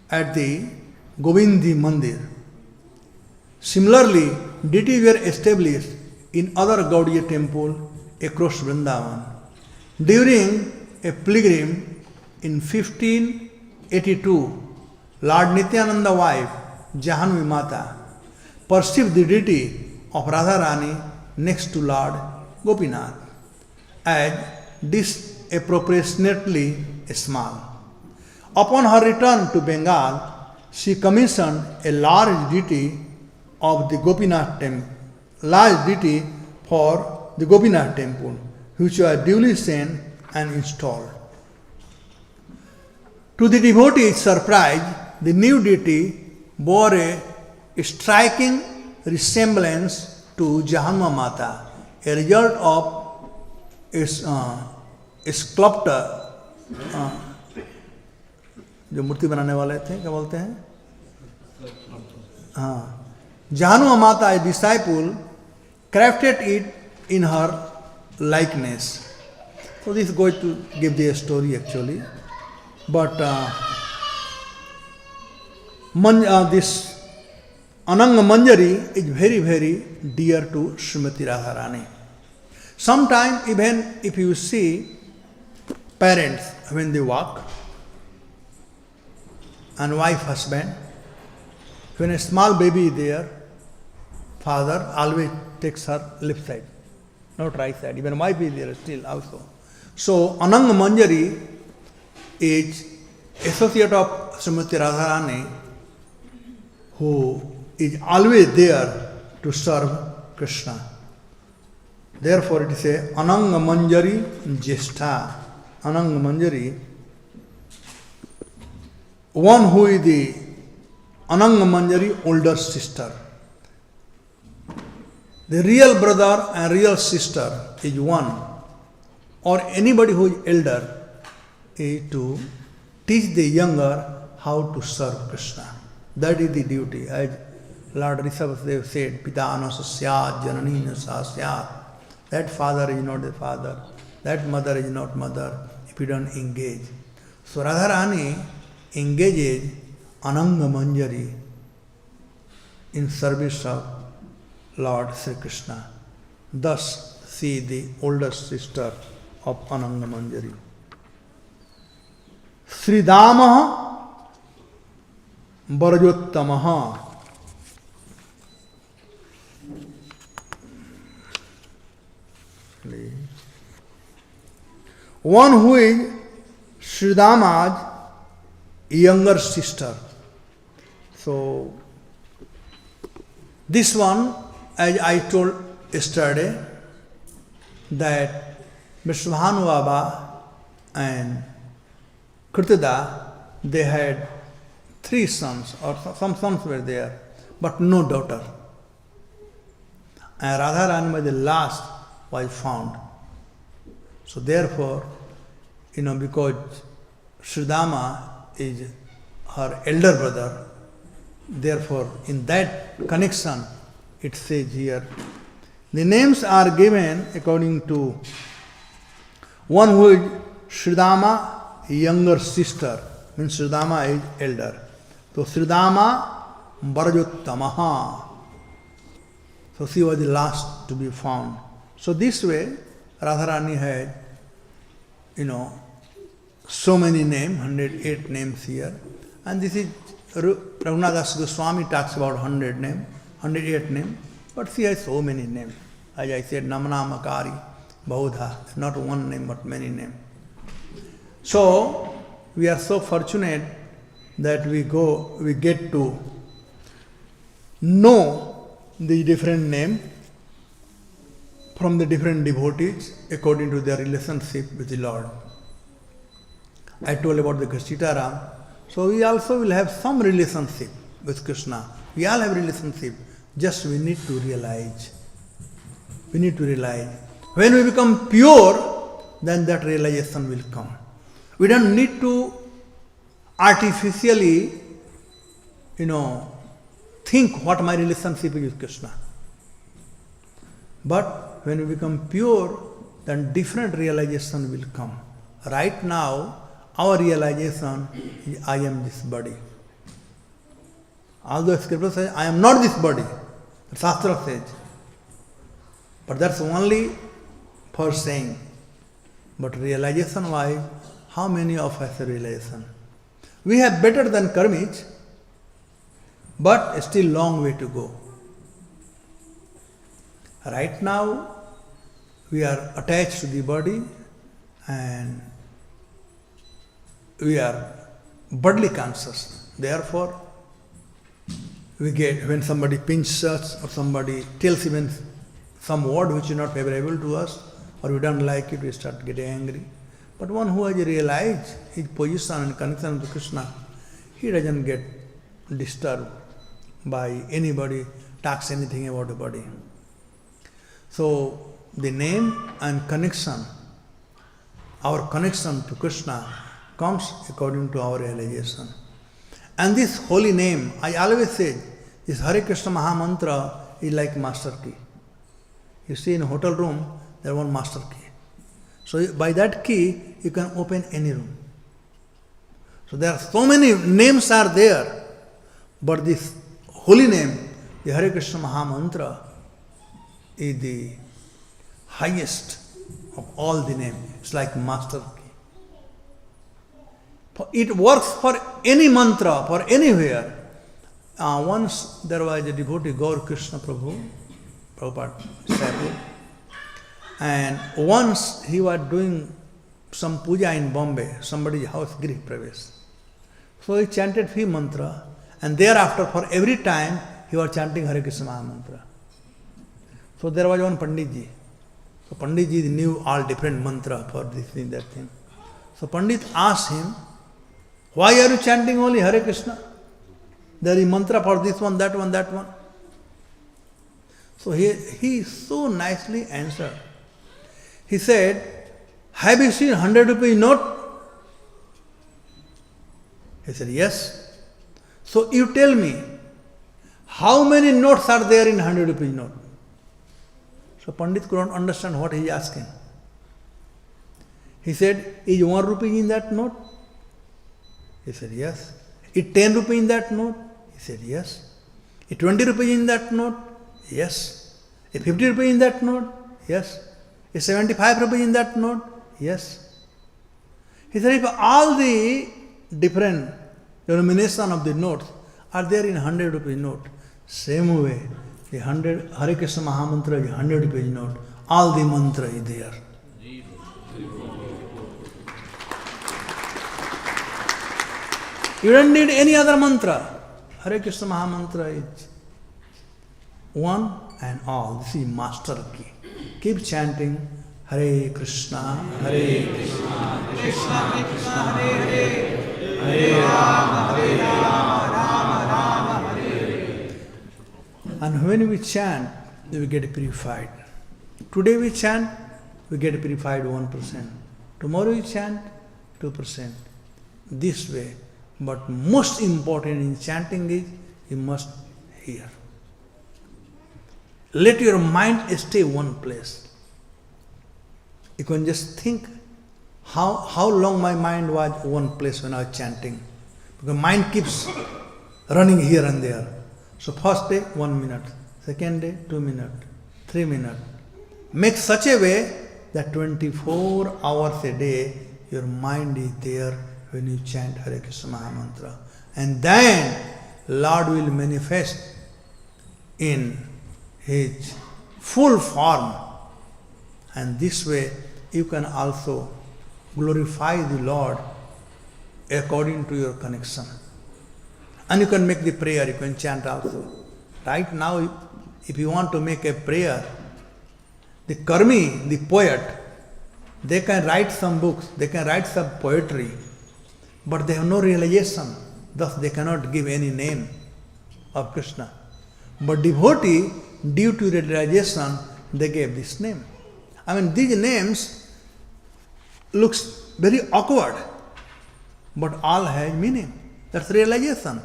at the Govindi Mandir, similarly, deities were established in other Gaudiya temples across Vrindavan. During a pilgrim in 1582, Lord Nityananda's wife, Jahanvi Mata, perceived the deity of Radharani next to Lord Gopinath, as disproportionately small. Upon her return to Bengal, she commissioned a large deity of the Gopinath temple, large deity for the Gopinath temple, which was duly sent and installed. To the devotee's surprise, the new deity bore a striking resemblance to Jahanva Mata, a result of its sculptor, जो मूर्ति बनाने वाले थे क्या बोलते हैं, हाँ, Jahanva Mata, a disciple, crafted it in her likeness. So this is going to give the story actually, but this Ananga Manjari is very, very dear to Srimati Radharani. Sometimes even if you see parents when they walk, and wife, husband, when a small baby is there, father always takes her left side, not right side. Even wife is there still also. So Ananga Manjari is associate of Srimati Radharani, who is always there to serve Krishna. Therefore it is a Ananga Manjari Jestha. Ananga Manjari, one who is the Ananga Manjari older sister. The real brother and real sister is one, or anybody who is elder is to teach the younger how to serve Krishna. That is the duty. As Lord Rishabhadev said, Pita anasasyat janani nasasyat. That father is not the father, that mother is not mother if you don't engage. So Radharani engages Ananga Manjari in service of Lord Sri Krishna. Thus, she is the older sister of Ananga Manjari. Sridamaha Barajottamaha. One who is Sridama's younger sister. So, this one, as I told yesterday, that Mr. Bhanu Baba and Kirtada, they had 3 sons, or some sons were there, but no daughter. And Radharani was the last was found. So therefore, because Sridama is her elder brother, therefore in that connection it says here, the names are given according to one who is Sridama younger sister, means Sridama is elder. So Sridama Barajottamaha. So she was the last to be found. So this way Radharani had, so many names, 108 names here. And this is Raghunath Goswami talks about 100 names, 108 names, but she has so many names. As I said, Namana Makari, Baudha, not one name but many names. So we are so fortunate that we get to know the different name from the different devotees according to their relationship with the Lord. I told about the Sitaram. So we also will have some relationship with Krishna. We all have relationship. Just we need to realize. We need to realize. When we become pure, then that realization will come. We don't need to artificially, think what my relationship is with Krishna. But when we become pure, then different realization will come. Right now, our realization is I am this body. Although Scripture says I am not this body, the Shastra says. But that's only for saying. But realization wise, how many of us have realization? We have better than karmis, but still long way to go. Right now, we are attached to the body and we are bodily conscious. Therefore, we get, when somebody pinches us or somebody tells even some word which is not favorable to us or we don't like it, we start getting angry. But one who has realized his position and connection to Krishna, he doesn't get disturbed by anybody talks anything about the body. So the name and connection, our connection to Krishna comes according to our realization. And this holy name, I always say, this Hare Krishna Maha Mantra is like master key. You see in a hotel room, there is one master key. So by that key, you can open any room. So there are so many names are there, but this holy name, the Hare Krishna Maha Mantra, is the highest of all the names. It's like master key. It works for any mantra, for anywhere. Once there was a devotee, Gaur Krishna Prabhupada disciple, and once he was doing some puja in Bombay, somebody's house, Griha Pravesh. So he chanted few mantra, and thereafter for every time he was chanting Hare Krishna Maha Mantra. So there was one Panditji. So Panditji knew all different mantra for this thing, that thing. So Pandit asked him, why are you chanting only Hare Krishna? There is mantra for this one, that one, that one. So he so nicely answered. He said, have you seen 100 rupee note? He said, yes. So you tell me, how many notes are there in 100 rupee note? So Pandit couldn't understand what he is asking. He said, is 1 rupee in that note? He said, yes. Is 10 rupee in that note? He said, yes. Is 20 rupee in that note? Yes. Is 50 rupee in that note? Yes. Is 75 rupee in that note? Yes. He said, if all the different denomination of the notes are there in 100 rupee note, same way, the 100 Hare Krishna Maha Mantra is 100 rupee note, all the mantra is there. You don't need any other mantra. Hare Krishna Maha Mantra is one and all. This is master key. Keep chanting Hare Krishna, Hare Krishna, Krishna Krishna, Hare Hare, Hare Rama, Hare Rama, Rama Rama, Hare Hare. And when we chant, we get purified. Today we chant, we get purified 1%. Tomorrow we chant, 2%. This way. But most important in chanting is you must hear. Let your mind stay one place. You can just think how long my mind was one place when I was chanting. Because mind keeps running here and there. So first day 1 minute, second day 2 minutes, 3 minutes. Make such a way that 24 hours a day your mind is there when you chant Hare Krishna Maha Mantra. And then Lord will manifest in His full form. And this way you can also glorify the Lord according to your connection. And you can make the prayer, you can chant also. Right now, if you want to make a prayer, the karmi, the poet, they can write some books, they can write some poetry, but they have no realization, thus they cannot give any name of Krishna. But devotee, due to realization, they gave this name. I mean, these names looks very awkward, but all have meaning. That's realization.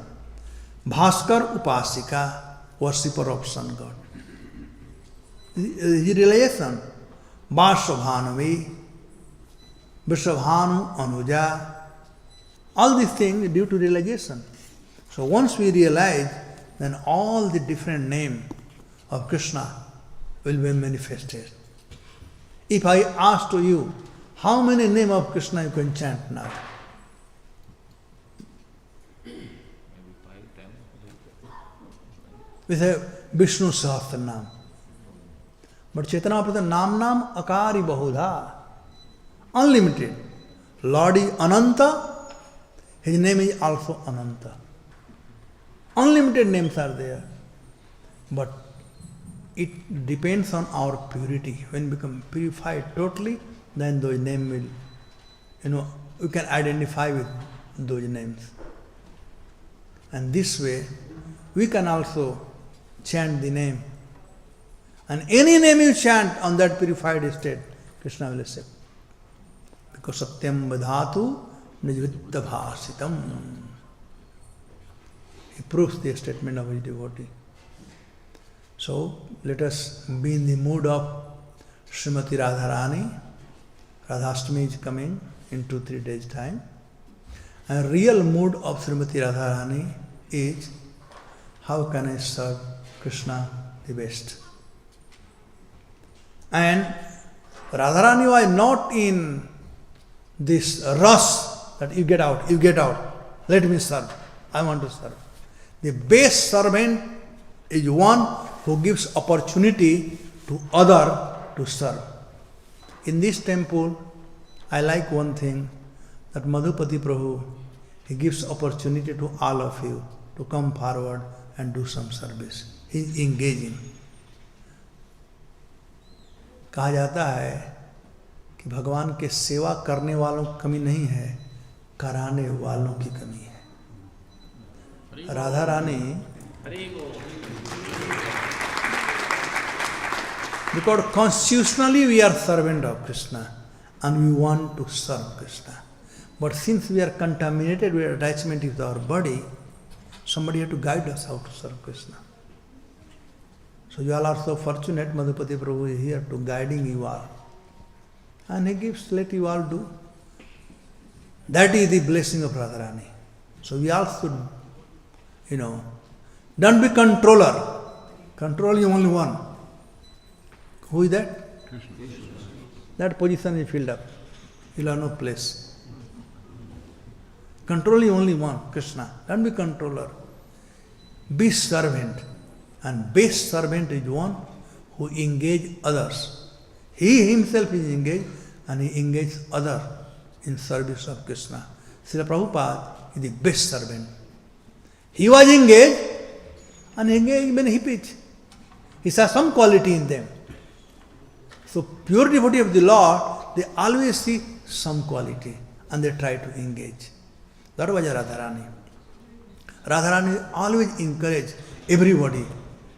Bhaskar Upasika, worshipper of sun god. His realization. Vashabhanavi, Vishabhanu Anuja. All these things due to realization. So once we realize, then all the different names of Krishna will be manifested. If I ask to you, how many names of Krishna you can chant now? We say Vishnu Sahasranam. But Chaitanya Prabhu Nam Akari Bahudha. Unlimited. Lord is Ananta. His name is also Ananta. Unlimited names are there. But it depends on our purity. When we become purified totally, then those names will, you can identify with those names. And this way, we can also chant the name. And any name you chant on that purified state, Krishna will accept. Because Satyam Vadhatu Nijvitta Bhasitam. He proves the statement of his devotee. So, let us be in the mood of Srimati Radharani. Radhashtami is coming in 2-3 days' time. And real mood of Srimati Radharani is, how can I serve Krishna the best? And Radharani was not in this rush that you get out, let me serve, I want to serve. The best servant is one who gives opportunity to other to serve. In this temple, I like one thing, that Madhupati Prabhu, he gives opportunity to all of you to come forward and do some service. He is engaging. कहा जाता है कि भगवान के सेवा करने वालों की कमी नहीं है, कराने वालों की कमी है. Radha Rani, because constitutionally we are servant of Krishna and we want to serve Krishna. But since we are contaminated with attachment with our body, somebody has to guide us how to serve Krishna. So you all are so fortunate, Madhupati Prabhu is here to guiding you all. And he gives, let you all do. That is the blessing of Radharani. So we all should, don't be controller. Control is only one. Who is that? Krishna. That position is filled up. You will have no place. Control is only one, Krishna. Don't be controller. Be servant. And best servant is one who engages others. He himself is engaged and he engages others in service of Krishna. Srila Prabhupada is the best servant. He was engaged and engaged many hippies. He saw some quality in them. So pure devotee of the Lord, they always see some quality and they try to engage. That was Radharani. Radharani always encouraged everybody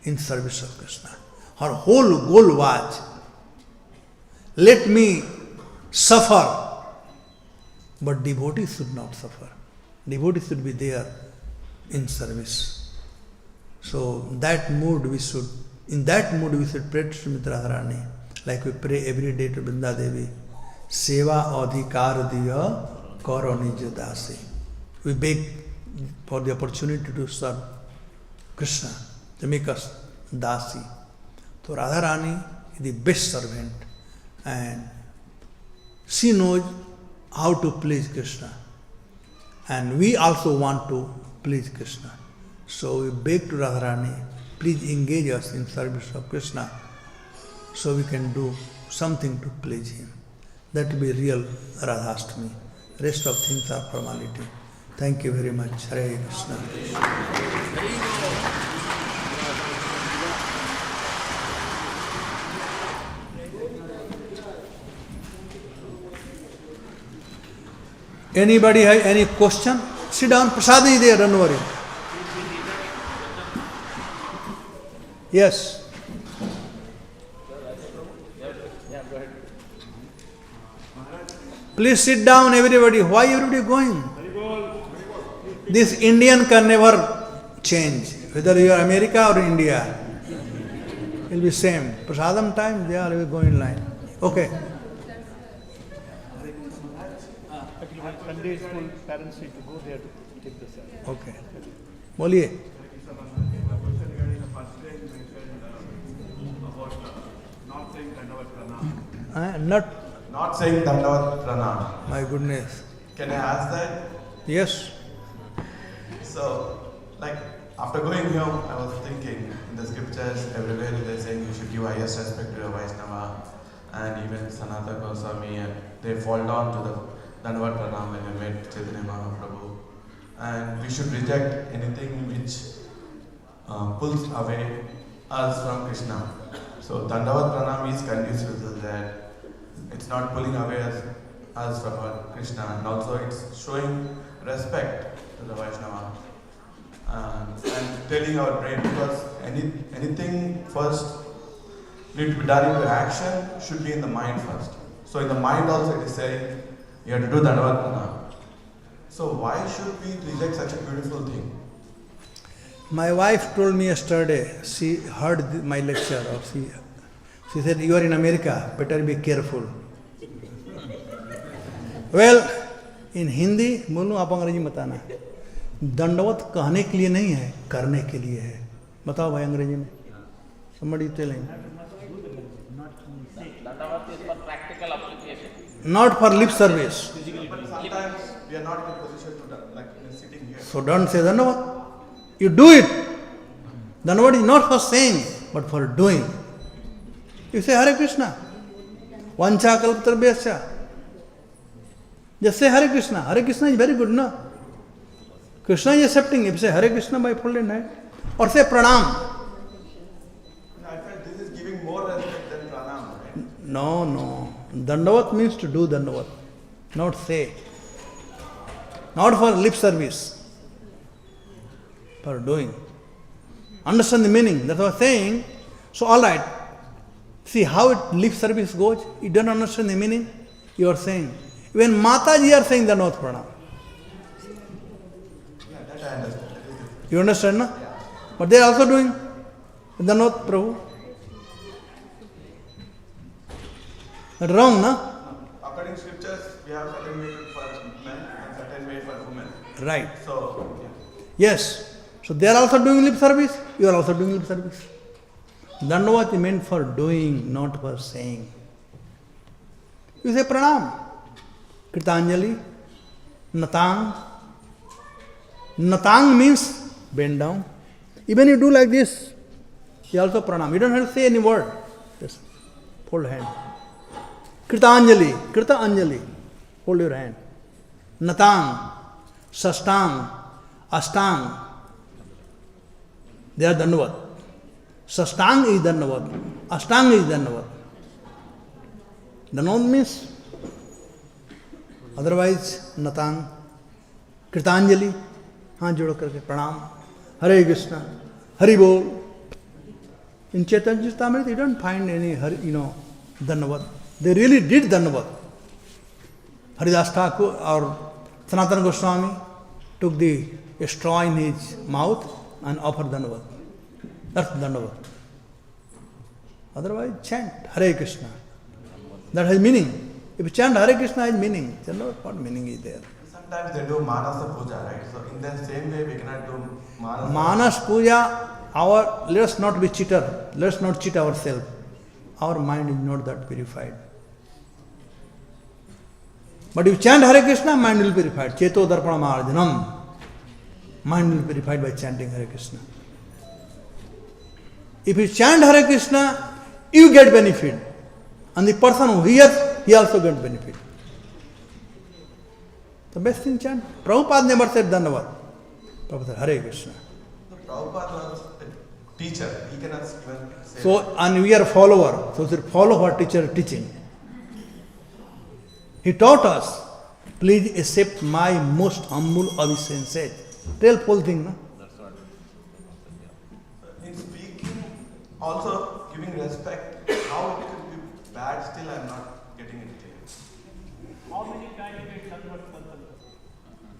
in service of Krishna. Her whole goal was, let me suffer, but devotees should not suffer. Devotees should be there in service. So in that mood we should pray to Srimati Radharani, like we pray every day to Vrinda Devi. Seva adhikar diya karo nij dasi. We beg for the opportunity to serve Krishna, to make us dasi. So Radharani is the best servant and she knows how to please Krishna. And we also want to please Krishna. So we beg to Radharani, please engage us in service of Krishna so we can do something to please him. That will be real Radhashtami. Rest of things are formality. Thank you very much. Hare Krishna. Anybody have any question? Sit down. Prasad is there, don't worry. Yes. Please sit down, everybody. Why everybody going? This Indian can never change. Whether you are America or India, it will be same. Prasadam time, they are going in line. Okay. Sunday school parents need to go there to take the service. Okay. Boliye. Not saying Dandavat Pranam. My goodness. Can I ask that? Yes. So, like, after going home, I was thinking, in the scriptures, everywhere they're saying you should give highest respect to a Vaishnava, and even Sanatana Goswami, and they fall down to the Dandavat Pranam when they met Chaitanya Mahaprabhu. And we should reject anything which pulls away us from Krishna. So, Dandavat Pranam is conducive to that. It's not pulling away us from our Krishna, and also it's showing respect to the Vaishnava. And telling our brain, because anything first need to be done into action should be in the mind first. So in the mind also it is saying you have to do Dandavat Pranam. So why should we reject such a beautiful thing? My wife told me yesterday, she heard my lecture, or she said, you are in America, better be careful. Well, in Hindi, बोलूँ आप अंग्रेजी बताना. दंडवत कहने के लिए नहीं है, करने के लिए है. बताओ भाई अंग्रेजी में. Somebody telling. Dandavat is for practical application. Not for lip service. But sometimes we are not in a position to, like sitting here. So don't say Dandavat. You do it. Dandavat is not for saying, but for doing. You say Hare Krishna. Vancha kalpatarvyasya. Just say Hare Krishna. Hare Krishna is very good, no? Krishna is accepting. If you say Hare Krishna by folded hand, or say Pranam. I felt this is giving more respect than Pranam, right? No. Dandavat means to do Dandavat, not say. Not for lip service. For doing. Understand the meaning. That's what I'm saying. So alright. See how lip service goes. You don't understand the meaning. You are saying. Even Mataji are saying Dandavat Pranam. Yeah, that I understand. You understand, no? Yeah. But they are also doing Dandavat Prabhu. That's wrong, no? According to scriptures, we have certain way for men and certain way for women. Right. So, yeah. Yes. So they are also doing lip service. You are also doing lip service. Dandavat is meant for doing, not for saying. You say Pranam. Kritanjali, Natang. Natang means bend down. Even you do like this, you also pranam. You don't have to say any word. Just hold hand. Kritanjali, Krita Anjali. Hold your hand. Natang, Sastang, Astang. They are Dandavat. Sastang is Dandavat. Astang is Dandavat. Dandavat means otherwise Natang, Kritanjali, हाथ जोड़ करके प्रणाम, Hare Krishna, Hari Bol. In Chaitanya Charitamrita, you don't find any, Dandavat. They really did Dandavat. Haridas Thakur or Sanatana Goswami took the straw in his mouth and offered Dandavat. That's Dandavat. Otherwise, chant Hare Krishna. That has meaning. If you chant Hare Krishna has meaning, what meaning is there? Sometimes they do Manasa Puja, right? So in the same way, we cannot do Manasa. Manas Puja, let us not be cheater. Let us not cheat ourselves. Our mind is not that purified. But if you chant Hare Krishna, mind will be purified. Cheto Darpana Marjanam. Mind will be purified by chanting Hare Krishna. If you chant Hare Krishna, you get benefit. And the person who hears, he also gets benefit. The best thing chant. Prabhupada never said Dandavat. Prabhupada said Hare Krishna. So Prabhupada was a teacher. He cannot even say. So, and we are a follower. So we should follow what teacher is teaching. He taught us. please accept my most humble obeisance. Tell full thing, no? In speaking, also giving respect, how it could be bad, still I'm not getting it clear. How many times you get done what one person?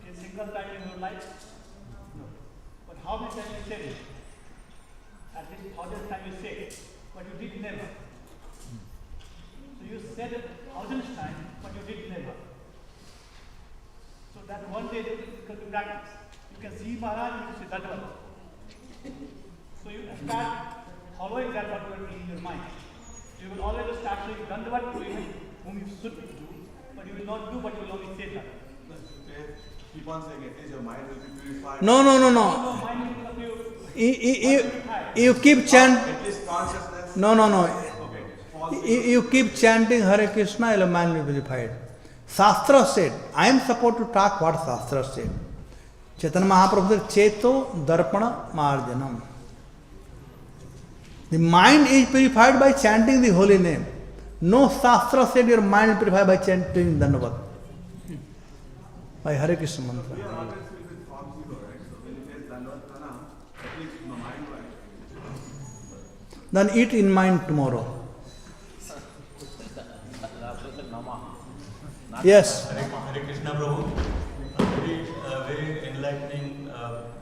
A single time in your life? No. But how many times you said it? At least 1,000th time you say it, but you did never. So you said it 1,000th time, but you did never. So that one day you can practice. You can see Maharaj, you can say that one. So you start following that what you are in your mind. You will always start saying Dandavat to him whom you should do, but you will not do, but you will only say that. Keep on saying it, your mind will be purified. No. No mind will be You keep chant. At least consciousness. No. Okay. You keep chanting Hare Krishna, your mind will be purified. Shastra said, I am supposed to talk what Shastra said. Chaitanya Mahaprabhu said, Cheto Darpana Marjanam. The mind is purified by chanting the holy name. No Shastra said your mind is purified by chanting Dandavat. By Hare Krishna mantra. We are always with form zero, right? So when you say Dandavat Pranam, at least in the mind, right? Then eat in mind tomorrow. Yes. Hare Krishna Prabhu, very enlightening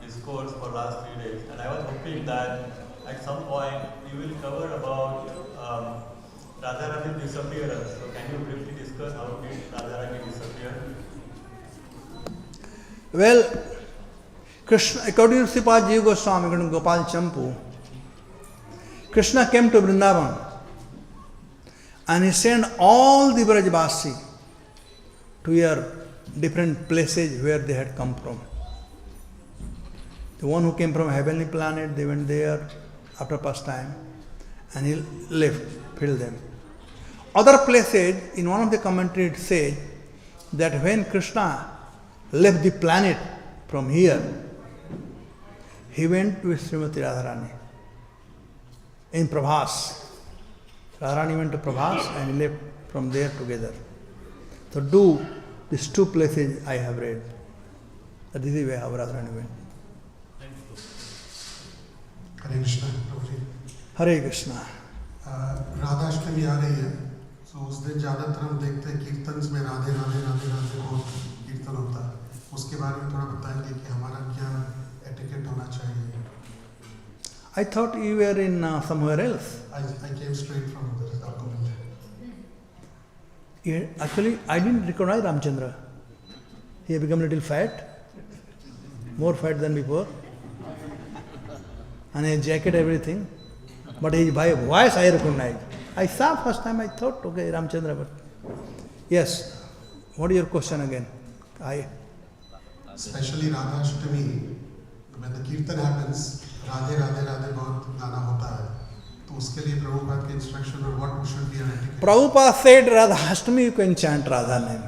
discourse for last 3 days, and I was hoping that at some point you will cover about Radharani's disappearance. So can you briefly discuss how did Radharani disappear? Well, Krishna, according to Sripad Jiva Goswami, according to Gopal Champu, Krishna came to Vrindavan and he sent all the Brajvasi to their different places where they had come from. The one who came from heavenly planet, they went there after pastime and he left, filled them. Other places, in one of the commentaries, it says that when Krishna left the planet from here, he went to Srimati Radharani in Prabhas. Radharani went to Prabhas and he left from there together. So these two places I have read. That is the way how Radharani went. Hare Krishna Prabhu ji Hare Krishna. Radhashtami आ रही है, तो उस दिन ज़्यादातर हम देखते हैं कीर्तन में राधे राधे राधे राधे बहुत कीर्तन होता है. उसके बारे में थोड़ा बताएंगे कि हमारा क्या एटिकेट होना चाहिए. I thought you were in somewhere else. I came straight from the document. Actually, I didn't recognize Ramchandra. He had become a little fat, more fat than before. And his jacket, everything. But his voice I recognized. I saw first time, I thought, okay, Ramchandra, but yes. What is your question again? Especially Radhashtami, when the kirtan happens, Radhe Radhe Radhe बहुत गाना होता है. तो उसके लिए प्रभुपाद के instruction or what should be an etiquette? Prabhupada said Radhashtami you can chant Radha name.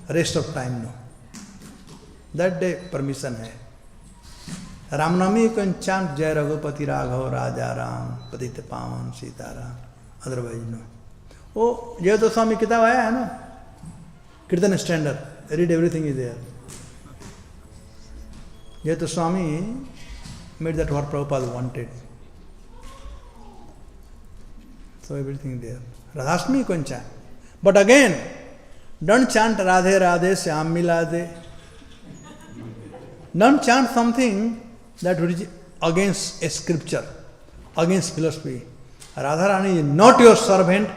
Rest of time no. That day permission hai. Ramnami you can chant Jai Raghupati Raghav Raja Ram Padita Pavan Sita Ram. Otherwise no. Oh, Jai Swami kitab aaya hai na? Kirtan standard. Read everything is there. Jai Swami made that what Prabhupada wanted. So everything there. Radhashtami you can chant. But again, don't chant Radhe Radhe Shyam Milade. Don't chant something that is against a scripture, against philosophy. Radharani is not your servant,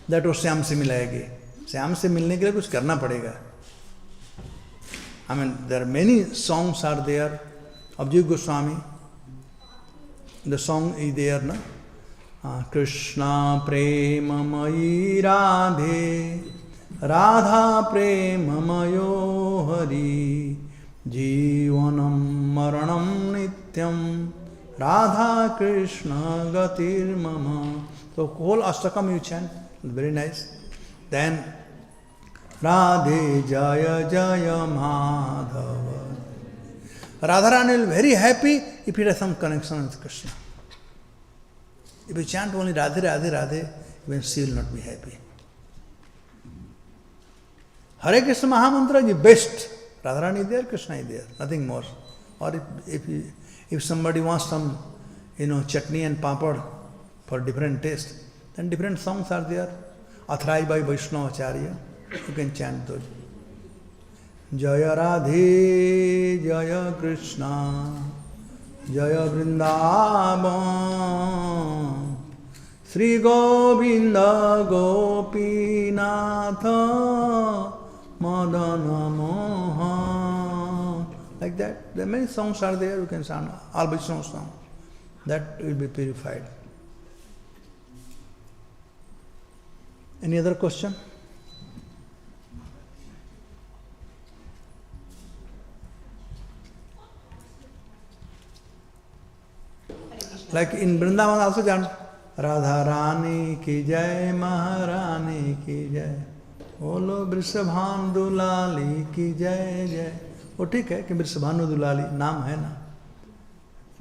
that वो श्याम से मिलाएगी. श्याम से मिलने के लिए कुछ करना पड़ेगा. I mean, there are many songs are there of Jiva Goswami. The song is there, na? Krishna prema mayi radhe, Radha prema mayo hari, Jivanam maranam nityam, Radha Krishna gatir mama. So whole Ashtakam you chant, very nice. Then Radhe Jaya Jaya Madhava. Radharani will be very happy if it has some connection with Krishna. If you chant only Radhe Radhe Radhe, even she will not be happy. Hare Krishna Mahamantra is the best. Radharani is there, Krishna is there, nothing more. Or if somebody wants some, chutney and papad for different taste, then different songs are there, authorized by Vaishnava Acharya. You can chant those. Jaya Radhe, Jaya Krishna, Jaya Vrindavan, Sri Govinda Gopinatha, Madana Mohan. Like that. There are many songs are there, you can chant all Vaishnava songs. That will be purified. Any other question? Like in Vrindavan also chant Radharani ki jai, Maharani ki jai, Bolo Vrishabhanu Dulali ki jai jai. वो ठीक है कि वृषभानु दुलाली नाम है ना.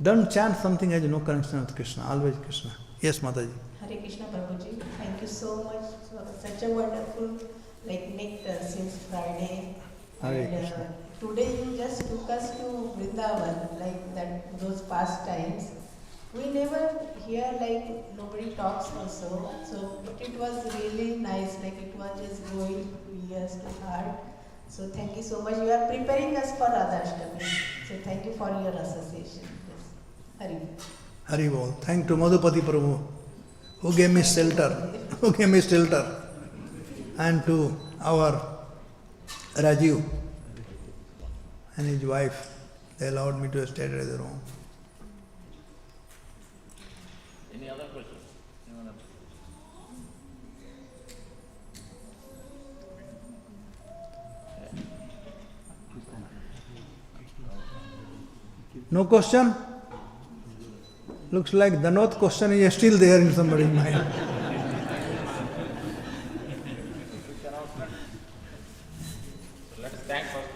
Don't chant something has no connection with Krishna, always Krishna. Yes, Mataji. Hare Krishna Prabhuji, thank you so much for such a wonderful nectar since Friday. Hare And Krishna. today you just took us to Vrindavan, like that those past times. We never hear nobody talks also. So it was really nice, it was just going ears to heart. So thank you so much. You are preparing us for Radhashtami. So thank you for your association. Yes. Hari. Hari Bol. Thank to Madhupati Prabhu who gave me shelter, and to our Rajiv and his wife. They allowed me to stay at their home. Any other questions? Anyone else? No question? Looks like the not question is still there in somebody's mind. So let's thank first